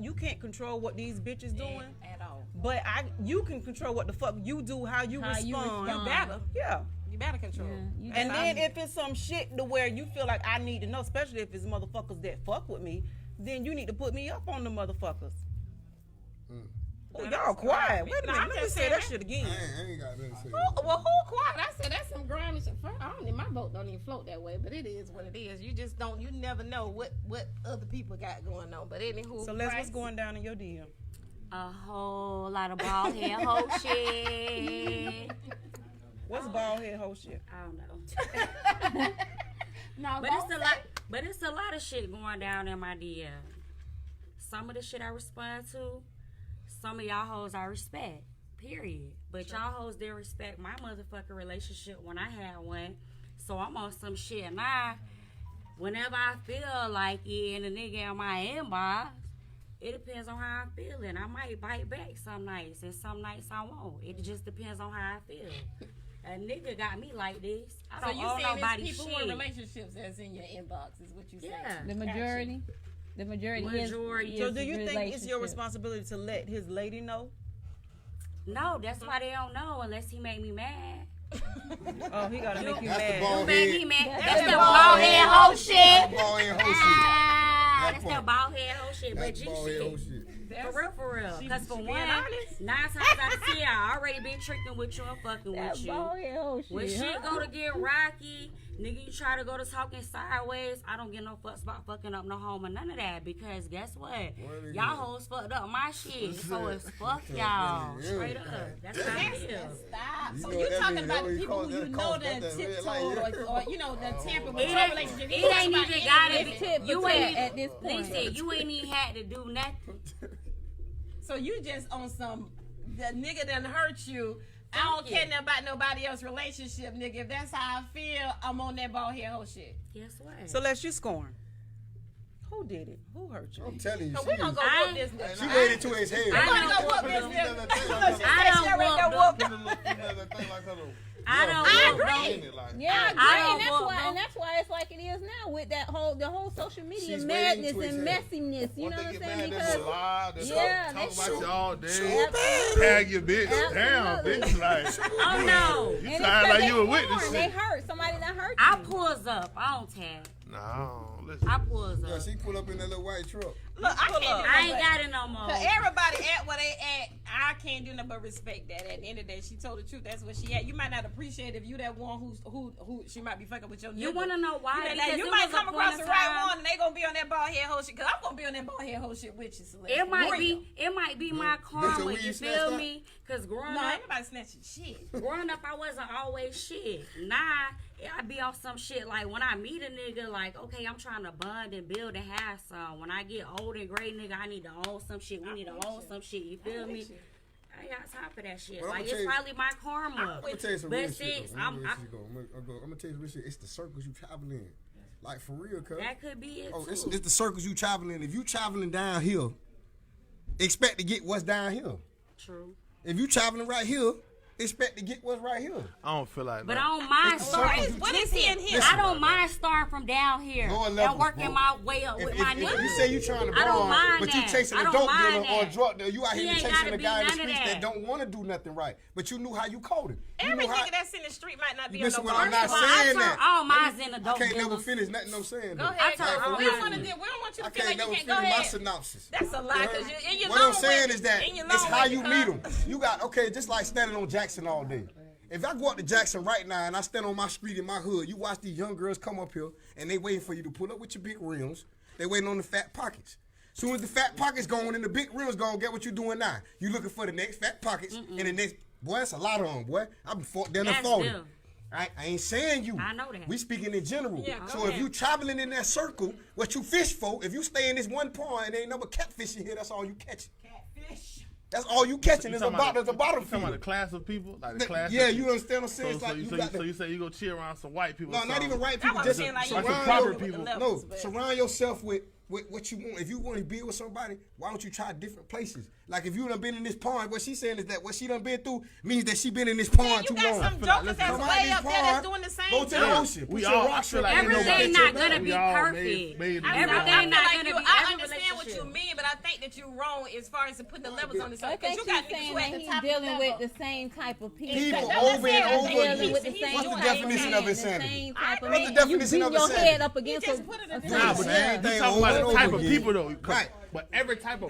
Speaker 4: You can't control what these bitches doing
Speaker 2: at all.
Speaker 4: But you can control what the fuck you do, how you respond.
Speaker 2: You better.
Speaker 4: Yeah.
Speaker 2: You better control.
Speaker 3: Yeah,
Speaker 4: and then if it's some shit to where you feel like I need to know, especially if it's motherfuckers that fuck with me, then you need to put me up on the motherfuckers. Oh, y'all quiet. Wait a minute. Let me say that shit again.
Speaker 6: I ain't got nothing to say.
Speaker 2: Who quiet? I said that's some grimy shit. I don't need my boat don't even float that way, but it is what it is. You just don't. You never know what other people got going on. But anywho,
Speaker 4: so what's going down in your DM?
Speaker 7: A whole lot of bald head whole shit.
Speaker 4: What's bald head whole shit?
Speaker 7: I don't know. No, but it's a lot of shit going down in my DM. Some of the shit I respond to, some of y'all hoes I respect. Period. But y'all hoes didn't respect my motherfucking relationship when I had one. So I'm on some shit now. Whenever I feel like it and a nigga in my inbox, it depends on how I'm feeling. I might bite back some nights, and some nights I won't. It just depends on how I feel. A nigga got me like this. I don't owe nobody shit.
Speaker 2: So you saying people in relationships that's in your inbox is what you say?
Speaker 7: Yeah.
Speaker 3: The majority? The majority.
Speaker 4: So do you think it's your responsibility to let his lady know?
Speaker 7: No, that's why they don't know unless he make me mad.
Speaker 4: Oh, he gotta make you
Speaker 6: That's
Speaker 4: mad.
Speaker 6: the bald
Speaker 7: You make
Speaker 6: head.
Speaker 7: me mad. That's the bald head whole shit.
Speaker 6: That's the bald head whole shit.
Speaker 7: That's the bald head whole shit. But
Speaker 6: That's
Speaker 7: G
Speaker 6: the bald head whole
Speaker 7: shit.
Speaker 6: shit.
Speaker 7: For real. Because for
Speaker 2: she
Speaker 7: one,
Speaker 2: being honest.
Speaker 7: 9 times out of 10, I already been tricking with you and fucking with you. When shit go to get rocky, nigga, you try to go to talking sideways, I don't get no fucks about fucking up no home or none of that. Because guess what? Y'all hoes fucked up my shit. So it's fuck y'all. Straight up. That's how I feel.
Speaker 2: Stop. So you talking about the people who you know that tiptoed or you know that tampered with your relationship.
Speaker 7: It ain't even gotta be.
Speaker 3: You ain't at this point.
Speaker 7: Listen, you ain't even had to do nothing.
Speaker 2: So you just on some, the nigga done hurt you. I don't care nothing about nobody else's relationship, nigga. If that's how I feel, I'm on that bald head whole shit.
Speaker 7: Guess what?
Speaker 4: So let's you scorn. Who did it? Who hurt you?
Speaker 6: I'm telling you.
Speaker 2: So we gonna go whoop this nigga.
Speaker 6: She waited to his head.
Speaker 2: We gonna go whoop this nigga.
Speaker 7: I don't
Speaker 2: I
Speaker 7: agree.
Speaker 3: Yeah,
Speaker 7: I
Speaker 3: and that's why it's like it is now with the whole social media madness and messiness. You know what I'm saying? Because
Speaker 5: talk about you all day, tag your bitch, damn bitch, like
Speaker 7: Oh no.
Speaker 5: you sound like you a witness.
Speaker 3: They hurt. Somebody that hurt you.
Speaker 7: I pulls up. I don't tag.
Speaker 5: No, listen.
Speaker 7: I pulls
Speaker 6: Yeah,
Speaker 7: up.
Speaker 6: she pull up in that little white truck.
Speaker 2: Look, I can't do
Speaker 7: I ain't
Speaker 2: nothing
Speaker 7: got it no more.
Speaker 2: but everybody at where they at, I can't do nothing but respect that. At the end of the day, she told the truth. That's what she at. You might not appreciate if you that one who she might be fucking with your nigga.
Speaker 7: You wanna know why? Because
Speaker 2: You
Speaker 7: it
Speaker 2: might
Speaker 7: was a
Speaker 2: come across
Speaker 7: point
Speaker 2: the
Speaker 7: in
Speaker 2: right
Speaker 7: time-
Speaker 2: one and they gonna be on that bald head whole shit. Cause I'm gonna be on that bald head whole shit with you. Celeste.
Speaker 7: It might
Speaker 2: For real.
Speaker 7: be my karma.
Speaker 6: weed
Speaker 7: You
Speaker 6: snatched
Speaker 7: feel
Speaker 6: up?
Speaker 7: me? Cause growing
Speaker 2: No,
Speaker 7: up,
Speaker 2: ain't nobody snatching shit.
Speaker 7: growing up, I wasn't always shit. Now, I be on some shit like when I meet a nigga, like, okay, I'm trying to bond and build and have some. When I get old and gray, nigga, I need to own some shit. We need to own some shit. You feel me? I ain't got time for that shit.
Speaker 6: Well, I'ma
Speaker 7: Like,
Speaker 6: tell
Speaker 7: it's
Speaker 6: you-
Speaker 7: probably my karma.
Speaker 6: I'm gonna tell you some
Speaker 7: But
Speaker 6: real
Speaker 7: since
Speaker 6: shit. Though. I'm gonna tell you some real shit. It's the circles you travel in. Like for real, cuz.
Speaker 7: That could be it,
Speaker 6: Oh,
Speaker 7: too.
Speaker 6: it's the circles you travel in. If you traveling down here, expect to get what's down here.
Speaker 7: True.
Speaker 6: If you traveling right here, expect to get what's right here.
Speaker 5: I don't feel like
Speaker 7: But
Speaker 5: that.
Speaker 7: I don't mind
Speaker 6: It's
Speaker 7: starting.
Speaker 6: circles.
Speaker 2: What is he in here?
Speaker 7: I don't mind starting from down here
Speaker 6: Lower
Speaker 7: and
Speaker 6: levels,
Speaker 7: working
Speaker 6: bro.
Speaker 7: my way up with my
Speaker 6: If
Speaker 7: niggas.
Speaker 6: you say you trying to
Speaker 7: I don't
Speaker 6: bond,
Speaker 7: mind
Speaker 6: but you
Speaker 7: that.
Speaker 6: chasing
Speaker 7: I
Speaker 6: a
Speaker 7: don't
Speaker 6: dope
Speaker 7: mind
Speaker 6: dealer or a
Speaker 7: that.
Speaker 6: drug dealer, you out
Speaker 7: He
Speaker 6: here
Speaker 7: ain't
Speaker 6: chasing
Speaker 7: gotta
Speaker 6: a
Speaker 7: be
Speaker 6: guy in the
Speaker 7: none of
Speaker 6: streets that
Speaker 7: that.
Speaker 6: don't want to do nothing right, but you knew how you coded. You
Speaker 2: Every
Speaker 6: knew how,
Speaker 2: nigga that's in the street might not be
Speaker 6: You
Speaker 2: on
Speaker 6: listen
Speaker 2: no
Speaker 6: what I'm
Speaker 2: bald
Speaker 6: not
Speaker 2: head.
Speaker 6: saying.
Speaker 7: I
Speaker 6: that.
Speaker 7: turn all mines in a
Speaker 6: I
Speaker 7: dope
Speaker 6: can't never
Speaker 7: dealers.
Speaker 6: finish nothing I'm saying.
Speaker 2: Go
Speaker 6: though.
Speaker 2: ahead,
Speaker 7: I
Speaker 2: Cole.
Speaker 7: told
Speaker 2: We
Speaker 7: you.
Speaker 2: don't want to
Speaker 6: I
Speaker 2: feel
Speaker 6: can't
Speaker 2: like
Speaker 6: never
Speaker 2: you
Speaker 6: finish
Speaker 2: can't. Go
Speaker 6: my
Speaker 2: ahead.
Speaker 6: synopsis.
Speaker 2: That's a lie, cause you in your
Speaker 6: What
Speaker 2: long
Speaker 6: I'm saying
Speaker 2: way.
Speaker 6: is that
Speaker 2: In your
Speaker 6: it's
Speaker 2: long
Speaker 6: how
Speaker 2: way,
Speaker 6: you
Speaker 2: cuz.
Speaker 6: meet them. You got, okay, just like standing on Jackson all day. If I go up to Jackson right now and I stand on my street in my hood, you watch these young girls come up here and they waiting for you to pull up with your big rims. They waiting on the fat pockets. Soon as the fat pockets gone and the big rims gone, get what you doing now. You looking for the next fat pockets and the next, boy, that's a lot of them, boy. I'm down
Speaker 7: That's
Speaker 6: 40.
Speaker 7: them.
Speaker 6: I ain't saying you.
Speaker 7: I know that.
Speaker 6: We speaking in general.
Speaker 2: Yeah, go
Speaker 6: so if
Speaker 2: ahead.
Speaker 6: you traveling in that circle, what you fish for, if you stay in this one pond and ain't no catfish in here, that's all you catching.
Speaker 2: Catfish.
Speaker 6: That's all you catching. There's a
Speaker 5: You talking about
Speaker 6: battlefield.
Speaker 5: the class of people? Like the class
Speaker 6: Yeah,
Speaker 5: of
Speaker 6: you
Speaker 5: people?
Speaker 6: understand what I'm saying? It's like you got
Speaker 5: So you say you go cheer around some white people?
Speaker 6: no, not even white people.
Speaker 2: I'm
Speaker 6: Just
Speaker 2: saying like you
Speaker 6: surround
Speaker 5: proper
Speaker 6: your-
Speaker 5: people.
Speaker 2: with the
Speaker 6: No,
Speaker 2: levels, but-
Speaker 6: surround yourself with what you want. If you want to be with somebody, why don't you try different places? Like if you done been in this pond, what she's saying is that what she done been through means that she been in this pond too long.
Speaker 2: You got some jokers that's way up there that's doing the same
Speaker 6: Go to the ocean.
Speaker 5: We all
Speaker 7: everything not gonna be perfect. Everything not gonna be.
Speaker 2: I understand what you mean, but I think that you're wrong as far as putting the levels on the side.
Speaker 3: I think she's saying that he's dealing with the same type of people.
Speaker 6: Over and over
Speaker 3: Dealing with the
Speaker 6: again.
Speaker 3: same
Speaker 6: What's the definition of insanity?
Speaker 3: What's
Speaker 6: the definition of
Speaker 3: your
Speaker 6: insanity?
Speaker 3: head up against
Speaker 2: Just put it in
Speaker 5: Nah, but
Speaker 6: same
Speaker 5: you
Speaker 6: thing
Speaker 5: talking about
Speaker 6: over
Speaker 5: the type
Speaker 6: and
Speaker 5: of
Speaker 6: over
Speaker 5: people
Speaker 6: again.
Speaker 5: though.
Speaker 6: Right.
Speaker 5: But every type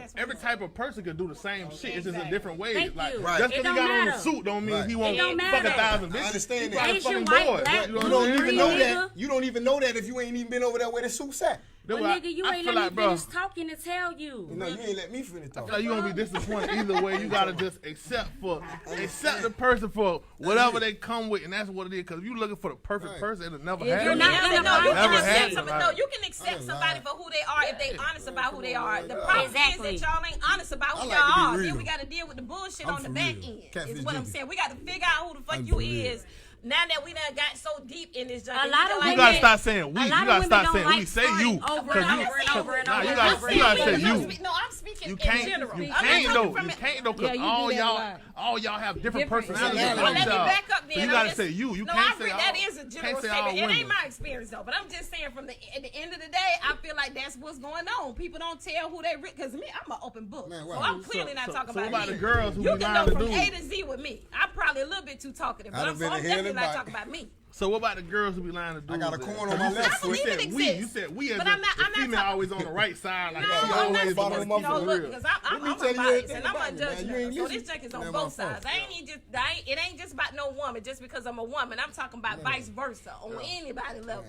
Speaker 5: of person can do the same shit. It's just in different ways.
Speaker 7: Thank
Speaker 5: Like
Speaker 7: you.
Speaker 6: Right.
Speaker 5: just
Speaker 7: It
Speaker 5: because he
Speaker 7: don't
Speaker 5: got on
Speaker 7: matter.
Speaker 5: a suit don't mean
Speaker 6: Right.
Speaker 5: he won't
Speaker 7: It don't
Speaker 5: fuck
Speaker 7: matter.
Speaker 5: 1,000 bitches.
Speaker 6: I understand
Speaker 5: He
Speaker 6: that.
Speaker 5: probably
Speaker 7: Asian,
Speaker 5: fucking
Speaker 7: white,
Speaker 5: bored.
Speaker 7: black,
Speaker 5: You know
Speaker 6: You
Speaker 5: what
Speaker 6: don't
Speaker 5: I'm
Speaker 6: even
Speaker 5: saying?
Speaker 6: know
Speaker 7: nigga.
Speaker 6: that. You don't even know that if you ain't even been over there where the suit's at.
Speaker 7: Well,
Speaker 5: That's why
Speaker 7: nigga, you
Speaker 5: I
Speaker 7: ain't
Speaker 5: feel
Speaker 7: let
Speaker 5: like,
Speaker 7: me
Speaker 5: bro,
Speaker 7: finish talking to tell you.
Speaker 6: No, you ain't let me finish
Speaker 5: I
Speaker 6: talking.
Speaker 5: feel like you're gonna be disappointed either way. You gotta just accept the person for whatever they come with, and that's what it is. Because if you looking for the perfect person, it'll never happen.
Speaker 7: you're not gonna
Speaker 5: Never
Speaker 7: find
Speaker 5: happen.
Speaker 7: something.
Speaker 2: No, you can accept somebody for who they are if they honest about who they are. The problem
Speaker 7: Exactly.
Speaker 2: is that y'all ain't honest about who
Speaker 6: I like
Speaker 2: y'all
Speaker 6: to be
Speaker 2: are.
Speaker 6: real.
Speaker 2: Then we got to deal with the bullshit
Speaker 6: I'm
Speaker 2: on the
Speaker 6: for
Speaker 2: back
Speaker 6: real.
Speaker 2: end.
Speaker 6: Catfish
Speaker 2: Is what I'm
Speaker 6: Jenkins.
Speaker 2: saying. We got to figure out who the fuck
Speaker 6: I'm
Speaker 2: you
Speaker 6: for real.
Speaker 2: is. Now that we done got so deep in this junk,
Speaker 7: A lot of
Speaker 5: You
Speaker 7: women-
Speaker 5: gotta stop saying we.
Speaker 7: A
Speaker 5: You
Speaker 7: lot of
Speaker 5: gotta
Speaker 7: women
Speaker 5: stop
Speaker 7: don't
Speaker 5: saying
Speaker 7: like
Speaker 5: we. Say you.
Speaker 7: over
Speaker 5: 'Cause
Speaker 7: and
Speaker 5: you-
Speaker 7: over and over and
Speaker 5: Nah,
Speaker 7: over
Speaker 5: you
Speaker 7: and
Speaker 5: gotta
Speaker 7: over
Speaker 5: you gotta say
Speaker 7: again.
Speaker 5: you.
Speaker 2: No, I'm speaking
Speaker 5: You
Speaker 2: in
Speaker 5: can't.
Speaker 2: general.
Speaker 5: You
Speaker 2: I'm not
Speaker 5: can't
Speaker 2: talking
Speaker 5: though.
Speaker 2: from
Speaker 5: You
Speaker 2: it.
Speaker 5: can't though.
Speaker 3: Yeah,
Speaker 5: Cause
Speaker 3: you do
Speaker 5: all
Speaker 3: that a
Speaker 5: y'all,
Speaker 3: lot.
Speaker 5: all y'all have different
Speaker 3: Different
Speaker 5: personalities.
Speaker 6: personalities.
Speaker 2: Well, let me
Speaker 5: y'all.
Speaker 2: back up then.
Speaker 5: So you
Speaker 2: I'm
Speaker 5: gotta
Speaker 2: just-
Speaker 5: say you. You
Speaker 2: no,
Speaker 5: can't
Speaker 2: I
Speaker 5: say
Speaker 2: agree.
Speaker 5: all.
Speaker 2: That is a general
Speaker 5: Can't say all
Speaker 2: statement. It
Speaker 5: women.
Speaker 2: ain't my experience though, but I'm just saying from at the end of the day, I feel like that's what's going on. People don't tell who they because me, I'm an open book,
Speaker 6: Man,
Speaker 2: so
Speaker 6: wow.
Speaker 2: I'm clearly not talking
Speaker 5: So
Speaker 2: about
Speaker 5: about
Speaker 2: me.
Speaker 5: the girls who
Speaker 2: You
Speaker 5: be
Speaker 2: can
Speaker 5: lying
Speaker 2: go
Speaker 5: to
Speaker 2: from A
Speaker 5: dudes.
Speaker 2: to Z with me. I'm probably a little bit too talkative,
Speaker 6: I
Speaker 2: but
Speaker 6: done
Speaker 2: I'm
Speaker 6: been to hell
Speaker 2: definitely
Speaker 6: and
Speaker 2: not
Speaker 6: back.
Speaker 2: talking about me.
Speaker 5: So what about the girls who be lying to dudes?
Speaker 6: I got a
Speaker 5: then?
Speaker 6: corn on my left
Speaker 2: I
Speaker 6: foot.
Speaker 2: believe
Speaker 5: You
Speaker 2: it
Speaker 5: said we. You
Speaker 2: exists.
Speaker 5: said we as
Speaker 2: But
Speaker 5: a
Speaker 2: I'm not
Speaker 5: female
Speaker 2: talking-
Speaker 5: always on the right side. Like
Speaker 2: No,
Speaker 5: she
Speaker 2: I'm not
Speaker 5: always
Speaker 6: bottom
Speaker 2: supposed
Speaker 6: of
Speaker 2: to.
Speaker 6: my
Speaker 2: No,
Speaker 6: foot.
Speaker 2: look, because I'm
Speaker 6: Let me tell you
Speaker 2: unbiased
Speaker 6: everything
Speaker 2: and I'm
Speaker 6: about me, man. You ain't
Speaker 2: unjudgmental. So
Speaker 6: listen.
Speaker 2: this junk is
Speaker 6: Man,
Speaker 2: on
Speaker 6: my
Speaker 2: both
Speaker 6: fault.
Speaker 2: sides. It ain't just about no woman just because I'm a woman. I'm talking about vice versa on anybody level.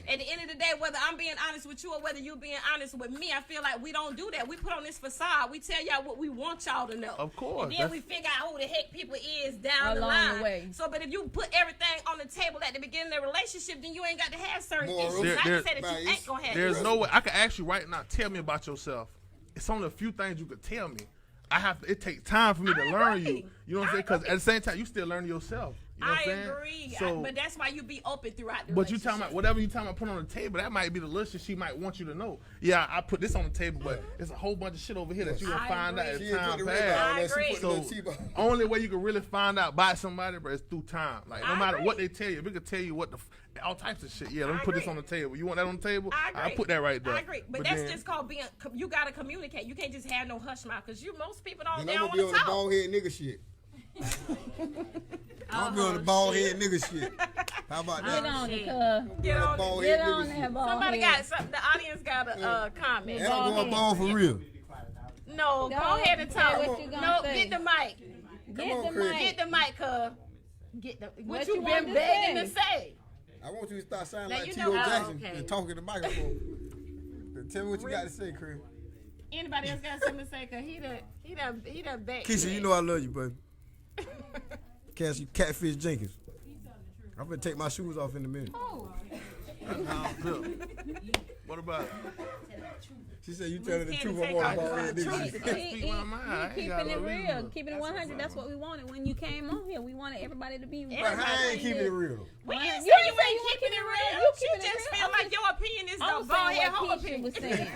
Speaker 2: At the end of the day, whether I'm being honest with you or whether you being honest with me, I feel like we don't do that. We put on this facade. We tell y'all what we want y'all to know.
Speaker 5: Of course.
Speaker 2: And then we figure out who the heck people is down the
Speaker 3: Along
Speaker 2: line.
Speaker 3: the way.
Speaker 2: So, but if you put everything on the table at the beginning of the relationship, then you ain't got to have certain
Speaker 6: Morals.
Speaker 2: issues. I
Speaker 5: There-
Speaker 2: can say that you ain't gonna have
Speaker 5: There's
Speaker 2: issues.
Speaker 5: no way I can ask you right now. Tell me about yourself. It's only a few things you could tell me. It takes time for me to learn you. You know what I'm saying? Because at the same time, you still learning yourself. You know what I'm
Speaker 2: I
Speaker 5: saying?
Speaker 2: agree,
Speaker 5: So,
Speaker 2: but that's why you be open throughout the
Speaker 5: but you talking
Speaker 2: relationship.
Speaker 5: about whatever you talking about put on the table. That might be the little shit she might want you to know. Yeah, I put this on the table, but there's a whole bunch of shit over here that you gonna
Speaker 2: I
Speaker 5: find out
Speaker 2: agree.
Speaker 5: as
Speaker 6: She ain't put
Speaker 5: time
Speaker 6: the red
Speaker 5: passes.
Speaker 6: on
Speaker 2: I
Speaker 6: that. She
Speaker 2: agree.
Speaker 6: put the
Speaker 5: So
Speaker 6: little T-bone.
Speaker 5: only way you can really find out by somebody, bro, is through time. Like no
Speaker 2: I
Speaker 5: matter what
Speaker 2: agree.
Speaker 5: they tell you, we could tell you what all types of shit. Yeah, let me
Speaker 2: I
Speaker 5: put this
Speaker 2: agree.
Speaker 5: on the table. You want that on the table?
Speaker 2: I agree.
Speaker 5: I'll put that right there.
Speaker 2: I agree, but that's
Speaker 5: then-
Speaker 2: just called being. You gotta communicate. You can't just have no hush mouth because most people don't.
Speaker 6: And
Speaker 2: They
Speaker 6: I'm
Speaker 2: don't
Speaker 6: gonna be on
Speaker 2: want
Speaker 6: the
Speaker 2: to talk.
Speaker 6: bald head nigga shit. I'm gonna be on the bald head nigga shit. How about
Speaker 3: Get
Speaker 6: that?
Speaker 3: on it, cuz.
Speaker 2: Get on.
Speaker 6: Bald
Speaker 3: Get
Speaker 6: head
Speaker 3: on
Speaker 6: nigga
Speaker 3: that
Speaker 6: shit.
Speaker 3: ball.
Speaker 2: Somebody got something. The audience got a comment.
Speaker 6: And I'm going bald for real.
Speaker 2: No, go ahead and
Speaker 3: say
Speaker 2: talk.
Speaker 3: what you gonna
Speaker 2: No,
Speaker 3: say.
Speaker 2: get the mic.
Speaker 6: Come on,
Speaker 3: the
Speaker 6: Chris.
Speaker 3: mic.
Speaker 2: Get the mic, cuz. Get the. What
Speaker 3: What
Speaker 2: you
Speaker 3: you
Speaker 2: been
Speaker 3: want to
Speaker 2: begging
Speaker 3: say?
Speaker 2: to say?
Speaker 6: I want you to start sounding
Speaker 2: Now
Speaker 6: like
Speaker 2: you
Speaker 6: T.O.
Speaker 2: know-
Speaker 6: Jackson
Speaker 7: okay.
Speaker 6: and talking to the microphone. Tell me what you got to say, Chris.
Speaker 2: Anybody else got something to say? Cause he done begged.
Speaker 6: Keisha, you know I love you, buddy. Catfish Jenkins. I'm gonna take my shoes off in a minute.
Speaker 2: Oh.
Speaker 5: What about it?
Speaker 6: She said you telling the
Speaker 2: can't
Speaker 6: truth.
Speaker 2: take
Speaker 6: I'm on
Speaker 2: off
Speaker 6: the bald
Speaker 2: the
Speaker 6: head
Speaker 2: truth.
Speaker 6: nigga shit.
Speaker 5: Speak my mind. I ain't
Speaker 3: Keeping
Speaker 5: got no
Speaker 3: it
Speaker 5: reason
Speaker 3: real,
Speaker 5: to-
Speaker 3: keeping it 100. That's what we wanted when you came on here. We wanted everybody to be.
Speaker 6: But I ain't keeping it real.
Speaker 2: We
Speaker 3: You
Speaker 2: didn't say
Speaker 3: ain't
Speaker 2: you
Speaker 3: say
Speaker 2: ain't
Speaker 3: you
Speaker 2: keeping it real.
Speaker 3: You
Speaker 2: You
Speaker 3: keeping it
Speaker 2: just
Speaker 3: real.
Speaker 2: feel like your opinion is
Speaker 3: I'm
Speaker 2: the ball
Speaker 3: saying
Speaker 2: head
Speaker 3: what
Speaker 2: whole
Speaker 3: Keisha
Speaker 2: opinion.
Speaker 3: was saying.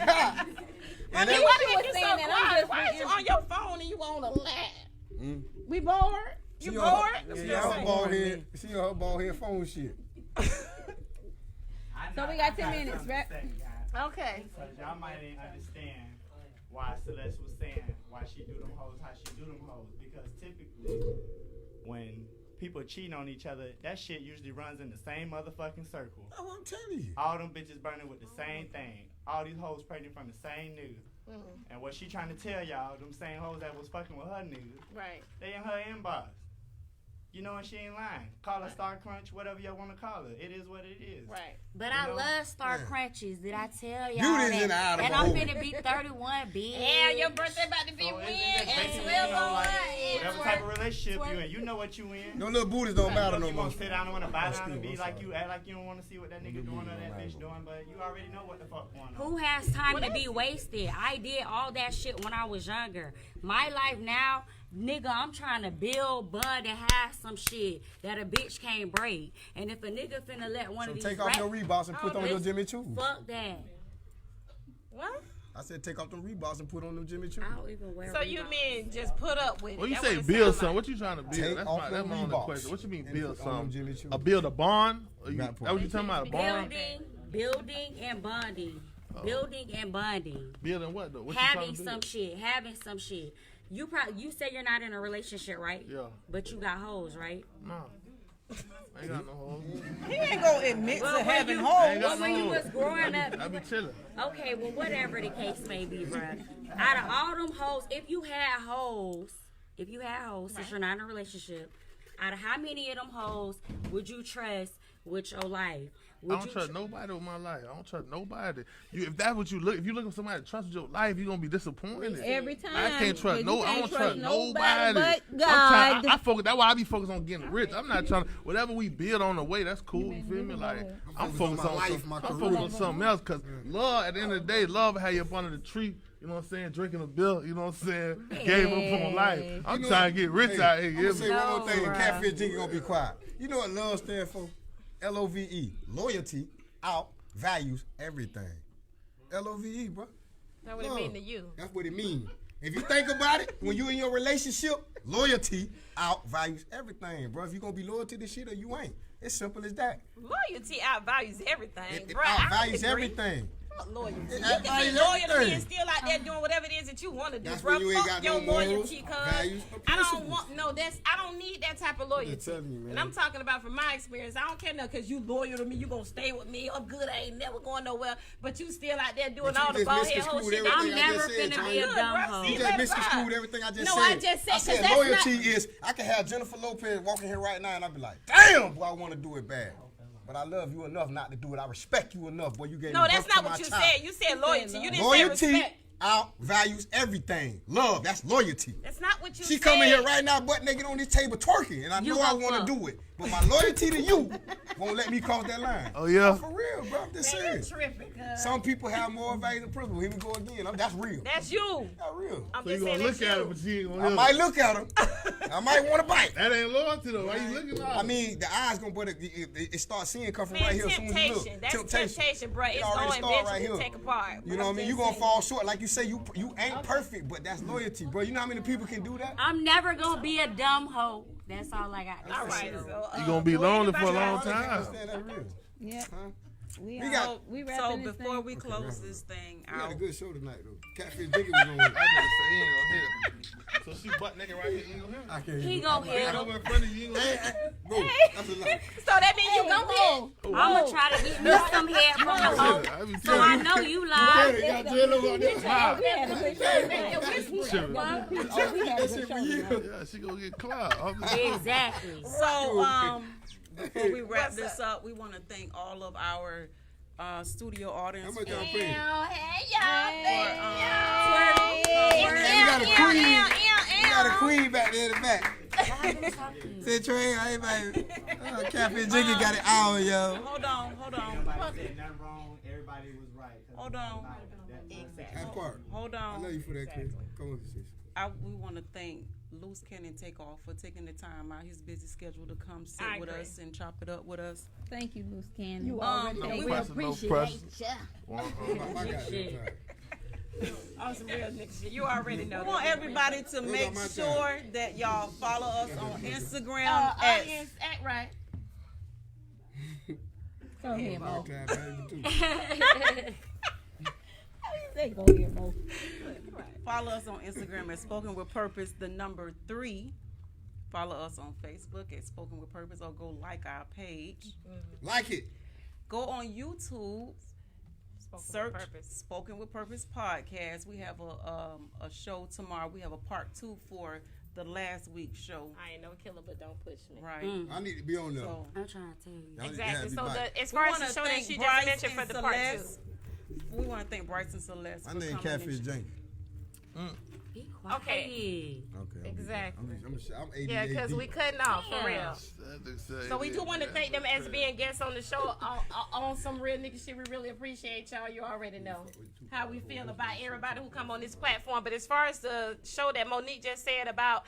Speaker 2: I mean,
Speaker 6: And
Speaker 2: why
Speaker 3: she
Speaker 2: did
Speaker 3: was
Speaker 2: you get
Speaker 3: saying
Speaker 2: so
Speaker 3: that, I'm
Speaker 2: quiet?
Speaker 3: just
Speaker 2: Why is you on your phone and you on the lap? We bored? You
Speaker 6: She
Speaker 2: bored?
Speaker 6: on
Speaker 2: That's
Speaker 6: her,
Speaker 2: what
Speaker 6: yeah,
Speaker 2: I'm
Speaker 6: her
Speaker 2: saying.
Speaker 6: bald head. She on her bald head phone shit.
Speaker 3: So we got 10 minutes, right?
Speaker 2: Okay.
Speaker 10: Because y'all might ain't understand why Celeste was saying why she do them hoes how she do them hoes. Because typically, when people cheating on each other, that shit usually runs in the same motherfucking circle.
Speaker 6: Oh, I'm telling you.
Speaker 10: All them bitches burning with the same thing. All these hoes pregnant from the same nigga. And what she trying to tell y'all, them same hoes that was fucking with her nigga,
Speaker 2: Right.
Speaker 10: they in her inbox. You know, and she ain't lying. Call her Star Crunch, whatever y'all want to call her. It is what it is.
Speaker 2: Right.
Speaker 7: But I love Star Crunches. Did I tell y'all
Speaker 6: Beauty's in the eye of
Speaker 7: that?
Speaker 6: the
Speaker 7: And I'm
Speaker 6: beholder.
Speaker 7: finna be 31, bitch.
Speaker 2: Yeah, your birthday about to be
Speaker 10: So
Speaker 2: when?
Speaker 10: it's
Speaker 2: And
Speaker 10: basically,
Speaker 2: 12
Speaker 10: you know,
Speaker 2: on
Speaker 10: like,
Speaker 2: one.
Speaker 10: whatever type of relationship you in, you know what you in.
Speaker 6: No little booties don't matter no
Speaker 10: You
Speaker 6: more.
Speaker 10: gonna sit down and want to buy down and
Speaker 6: Excuse me,
Speaker 10: be
Speaker 6: I'm
Speaker 10: like
Speaker 6: sorry.
Speaker 10: you, act like you don't want to see what that nigga doing or that bitch doing, but you already know what the fuck going on.
Speaker 7: Who has time to be wasted? I did all that shit when I was younger. My life now, nigga, I'm trying to build, bud, and have some shit that a bitch can't break. And if a nigga finna let one
Speaker 6: So
Speaker 7: of these
Speaker 6: take off your Reeboks and put on your
Speaker 7: bitch,
Speaker 6: Jimmy Choos.
Speaker 7: fuck that.
Speaker 2: What?
Speaker 6: I said take off them Reeboks and put on them Jimmy Choo.
Speaker 7: I don't even wear.
Speaker 2: So you mean just put up with it?
Speaker 5: When you
Speaker 2: That's
Speaker 5: say
Speaker 2: what it
Speaker 5: build
Speaker 2: sound
Speaker 5: something,
Speaker 2: like.
Speaker 5: what you trying to build?
Speaker 6: Take
Speaker 5: That's
Speaker 6: off
Speaker 5: my
Speaker 6: them
Speaker 5: only
Speaker 6: Reeboks
Speaker 5: question. What you mean
Speaker 6: and
Speaker 5: build
Speaker 6: put on them
Speaker 5: something?
Speaker 6: Jimmy Choo.
Speaker 5: A build a bond? Or
Speaker 6: That part.
Speaker 5: that what you talking about? A bond?
Speaker 7: Building and bonding. Building and bonding.
Speaker 5: Building what though? What
Speaker 7: Having
Speaker 5: you trying to
Speaker 7: some
Speaker 5: build?
Speaker 7: shit. Having some shit. You say you're not in a relationship, right?
Speaker 5: Yeah.
Speaker 7: But you got hoes, right?
Speaker 5: No. I ain't got no hoes.
Speaker 4: He ain't gonna admit
Speaker 7: Well,
Speaker 4: to
Speaker 7: when
Speaker 4: having
Speaker 7: you-
Speaker 5: I ain't
Speaker 7: Well,
Speaker 5: got
Speaker 7: when
Speaker 5: no
Speaker 7: you
Speaker 5: hoes.
Speaker 7: was growing up,
Speaker 5: I be chilling.
Speaker 7: okay, well, whatever the case may be, bruh. Out of all them hoes, if you had hoes, since you're not in a relationship, out of how many of them hoes would you trust with your life?
Speaker 5: I don't trust nobody with my life. I don't trust nobody. If that's what you look, if you looking for somebody to trust with your life, you're gonna be disappointed.
Speaker 3: Every time.
Speaker 5: I can't trust
Speaker 3: You
Speaker 5: no. I
Speaker 3: can't
Speaker 5: don't
Speaker 3: trust
Speaker 5: trust
Speaker 3: nobody
Speaker 5: nobody.
Speaker 3: but God.
Speaker 5: I focus. That's why I be focused on getting rich. I'm not trying to. Whatever we build on the way, that's cool. You feel me? Like I'm focused on
Speaker 6: life, my
Speaker 5: I'm
Speaker 6: career.
Speaker 5: focused on something else. Cause love, at the end of the day, love have you up under the tree. You know what I'm saying? Drinking a bill. You know what I'm saying? Gave up on life. I'm trying to get rich out here.
Speaker 6: I'm
Speaker 5: You
Speaker 6: gonna
Speaker 5: hear
Speaker 6: say
Speaker 5: me?
Speaker 6: one more thing. And Catfish Jinky gonna be quiet. You know what love stands for? LOVE. Loyalty outvalues everything. LOVE, bro.
Speaker 2: That's what it mean to you.
Speaker 6: That's what it means. If you think about it, when you in your relationship, loyalty outvalues everything, bro. If you gonna be loyal to this shit or you ain't. It's simple as that.
Speaker 2: Loyalty outvalues everything,
Speaker 6: It
Speaker 2: bro.
Speaker 6: outvalues everything.
Speaker 2: Loyalty.
Speaker 6: It
Speaker 2: You can be
Speaker 6: outvalues
Speaker 2: loyal to me
Speaker 6: everything.
Speaker 2: and still out there doing whatever it is that you want to do,
Speaker 6: That's
Speaker 2: bro.
Speaker 6: when you ain't
Speaker 2: Fuck
Speaker 6: got
Speaker 2: your
Speaker 6: no morals,
Speaker 2: loyalty, cuz
Speaker 6: values, or
Speaker 2: I don't
Speaker 6: principles.
Speaker 2: want I don't need that type of loyalty.
Speaker 6: telling you, man.
Speaker 2: And I'm talking about from my experience. I don't care no because you loyal to me, you gonna stay with me. I'm good, I ain't never going nowhere. But you still out there doing
Speaker 6: But you
Speaker 2: all the
Speaker 6: just
Speaker 2: bald head whole
Speaker 6: misconstrued
Speaker 2: shit.
Speaker 6: everything
Speaker 7: I'm
Speaker 6: I
Speaker 7: never
Speaker 6: just said,
Speaker 7: finna be
Speaker 6: Tanya.
Speaker 7: a dumb hoe.
Speaker 6: You just misconstrued everything I just
Speaker 2: No,
Speaker 6: said.
Speaker 2: I just said,
Speaker 6: I
Speaker 2: 'cause
Speaker 6: said
Speaker 2: that's
Speaker 6: loyalty
Speaker 2: not-
Speaker 6: is I can have Jennifer Lopez walking here right now and I'd be like, damn, boy, I want to do it bad. But I love you enough not to do it. I respect you enough, boy. You gave
Speaker 2: No,
Speaker 6: me
Speaker 2: that's
Speaker 6: birth
Speaker 2: not
Speaker 6: to
Speaker 2: what
Speaker 6: my
Speaker 2: you
Speaker 6: child.
Speaker 2: said. You said loyalty. You didn't
Speaker 6: Loyalty
Speaker 2: say respect.
Speaker 6: outvalues everything. Love, that's loyalty.
Speaker 2: That's not what you
Speaker 6: She
Speaker 2: said.
Speaker 6: coming here right now, butt naked on this table twerking, and I
Speaker 7: You
Speaker 6: know I
Speaker 7: gonna
Speaker 6: want
Speaker 7: fuck.
Speaker 6: to do it. But my loyalty to you won't let me cross that line.
Speaker 5: Oh yeah.
Speaker 6: For real, bro. I'm just
Speaker 2: Man,
Speaker 6: saying.
Speaker 2: you tripping, cuz.
Speaker 6: Some people have more value than principle. Here we go again. That's real.
Speaker 2: That's you.
Speaker 6: That's real.
Speaker 2: I'm
Speaker 5: So you
Speaker 2: just
Speaker 5: gonna
Speaker 2: saying
Speaker 5: look
Speaker 2: that's
Speaker 5: at
Speaker 2: you.
Speaker 5: it, but you ain't gonna
Speaker 6: I
Speaker 5: hear
Speaker 6: might
Speaker 5: it.
Speaker 6: look at him. I might want to bite.
Speaker 5: That ain't loyalty though. Why you looking at it?
Speaker 6: I mean, the eyes gonna, but it starts seeing come from
Speaker 2: Man,
Speaker 6: right here as soon as you look.
Speaker 2: temptation. That's temptation, bro. It's
Speaker 6: already
Speaker 2: going
Speaker 6: start
Speaker 2: eventually
Speaker 6: right here.
Speaker 2: take apart.
Speaker 6: You know what I mean? You gonna fall short, like you say. You ain't perfect, but that's loyalty, bro. You know how many people can do that?
Speaker 7: I'm never gonna be a dumb hoe. That's all I got to
Speaker 2: All
Speaker 7: say.
Speaker 2: right. So,
Speaker 5: You gonna be
Speaker 2: do
Speaker 5: lonely for a
Speaker 2: anybody
Speaker 5: long
Speaker 2: else-
Speaker 5: time.
Speaker 6: Understand that real?
Speaker 3: Yep.
Speaker 6: Huh?
Speaker 3: We
Speaker 6: We got-
Speaker 3: are. We
Speaker 4: So
Speaker 3: wrapping this
Speaker 4: before
Speaker 3: thing.
Speaker 4: we close this thing
Speaker 6: We had
Speaker 4: out,
Speaker 6: a good show tonight, though. Catfish Jinky was on.
Speaker 5: I never say he ain't gonna hit it. So she butt naked right here. You ain't gonna hit it.
Speaker 6: I can't.
Speaker 7: He
Speaker 6: do
Speaker 7: gon'
Speaker 6: it.
Speaker 7: hit
Speaker 5: I
Speaker 7: him.
Speaker 5: know in front of you. You ain't gonna
Speaker 6: Hey,
Speaker 5: hit it.
Speaker 6: hey, bro, that's a lie.
Speaker 2: So that means you gonna hit.
Speaker 7: I'm gonna try to get me some head from the hoe,
Speaker 5: I be
Speaker 7: so I know you lied.
Speaker 6: Hey, got J-Lo on there.
Speaker 5: Wow.
Speaker 3: We had a good show tonight.
Speaker 5: Shit.
Speaker 3: We had a good show tonight.
Speaker 5: Yeah, she gonna get clout.
Speaker 7: Exactly.
Speaker 4: so before we wrap this up, we want to thank all of our studio audience.
Speaker 6: How much y'all
Speaker 4: for-
Speaker 6: paying?
Speaker 2: Hey, y'all.
Speaker 6: Hey, we got a queen. We got a queen back there in the back. Say, Trey, everybody. Catfish Jinky got it on, yo.
Speaker 4: Hold on.
Speaker 10: Nobody said nothing wrong. Everybody was right. 'Cause
Speaker 4: Hold on.
Speaker 6: That part.
Speaker 4: Hold
Speaker 6: I
Speaker 4: on.
Speaker 6: love you for that, Chris. Come on, sis.
Speaker 4: We want to thank Loose Cannon Takeoff for taking the time out his busy schedule to come sit
Speaker 2: I
Speaker 4: with
Speaker 2: agree.
Speaker 4: us and chop it up with us.
Speaker 3: Thank you, Loose Cannon. You
Speaker 5: No
Speaker 3: we
Speaker 5: pressure, no
Speaker 3: appreciate
Speaker 5: pressure.
Speaker 3: you.
Speaker 6: I got it.
Speaker 2: On some real nigga shit. You already know.
Speaker 4: We want
Speaker 2: that.
Speaker 4: everybody to make
Speaker 6: my
Speaker 4: sure that y'all follow us on Instagram
Speaker 2: Audience, act right.
Speaker 3: Go ahead, Mo.
Speaker 6: Time, baby, too.
Speaker 3: Say go ahead, Mo.
Speaker 4: Follow us on Instagram at Spoken with Purpose, the number 3. Follow us on Facebook at Spoken with Purpose, or go like our page.
Speaker 6: Like it.
Speaker 4: Go on YouTube, search Spoken with Purpose podcast. We have a show tomorrow. We have a part 2 for the last week's show.
Speaker 2: I ain't no killer, but don't push me.
Speaker 4: Right.
Speaker 6: I need to be on there.
Speaker 4: So
Speaker 7: I'm trying to tell you.
Speaker 6: Y'all need to
Speaker 2: Exactly.
Speaker 6: have me
Speaker 2: So
Speaker 6: back.
Speaker 2: as far as the
Speaker 4: wanna
Speaker 2: show that
Speaker 4: thank
Speaker 2: she
Speaker 4: Bryce
Speaker 2: just mentioned for
Speaker 4: and
Speaker 2: the part 2.
Speaker 4: Celeste. We want to thank Bryce and Celeste.
Speaker 6: My
Speaker 4: for
Speaker 6: name
Speaker 4: coming
Speaker 6: Catfish
Speaker 4: and-
Speaker 6: Jinky.
Speaker 7: Be quiet.
Speaker 2: Okay.
Speaker 6: Okay.
Speaker 2: Exactly.
Speaker 6: I'm ADHD.
Speaker 2: Yeah, because we cutting off for real.
Speaker 5: So
Speaker 2: So we do want to thank them as being guests on the show on some real nigga shit. We really appreciate y'all. You already know how we feel about everybody who come on this platform. But as far as the show that Monique just said about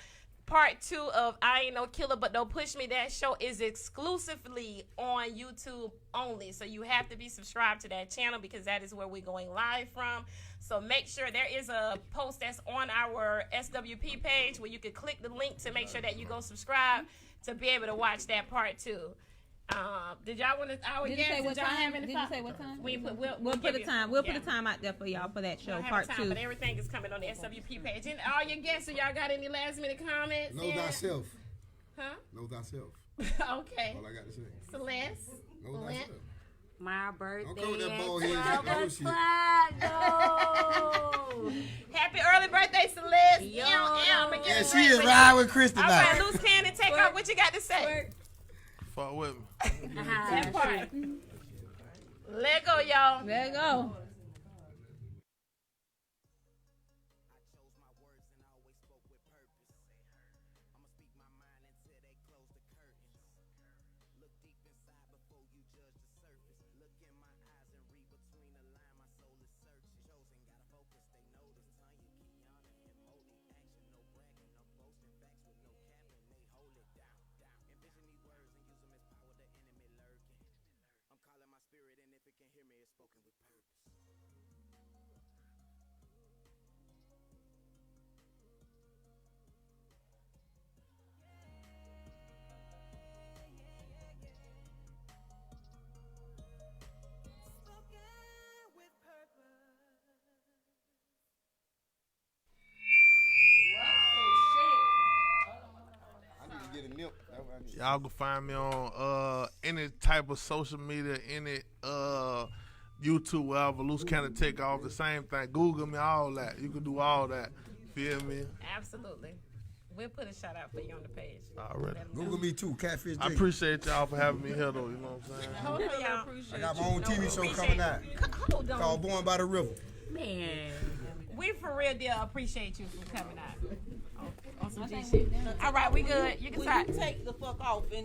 Speaker 2: part 2 of I Ain't No Killer But Don't Push Me. That show is exclusively on YouTube only. So you have to be subscribed to that channel because that is where we're going live from. So make sure there is a post that's on our SWP page where you can click the link to make sure that you go subscribe to be able to watch that part 2. Did y'all want to?
Speaker 3: Did you say what time? Did you say what time? We'll put a time. We'll put a time out there for y'all for that show, part 2.
Speaker 2: But everything is coming on the SWP page. And all your guests, so y'all got any last minute comments?
Speaker 6: Know thyself.
Speaker 2: Huh?
Speaker 6: Know thyself.
Speaker 2: Okay.
Speaker 6: All I got to say.
Speaker 2: Celeste.
Speaker 6: Know thyself.
Speaker 7: My birthday.
Speaker 6: Don't come with that bald head.
Speaker 2: Happy early birthday, Celeste.
Speaker 7: Yo.
Speaker 6: Yeah, she is riding with Chris tonight.
Speaker 2: All right, loose cannon, take off. What you got to say?
Speaker 5: Fuck with me.
Speaker 2: That part. Let go, y'all.
Speaker 3: Let go.
Speaker 5: Y'all can find me on any type of social media, any YouTube, wherever. Loose Cannon Take Off, the same thing. Google me, all that. You can do all that. Feel me?
Speaker 2: Absolutely. We'll put a shout out for you on the page.
Speaker 5: All right.
Speaker 6: Google me too, Catfish Jake.
Speaker 5: I appreciate y'all for having me here, though. You know what I'm saying?
Speaker 2: Hold on, y'all.
Speaker 6: I got my own TV show coming out.
Speaker 2: Hold on.
Speaker 6: Called Born by the River.
Speaker 7: Man.
Speaker 2: We for real deal appreciate you for coming out. On some G shit. All right, we good. You can start.
Speaker 4: Take the fuck off and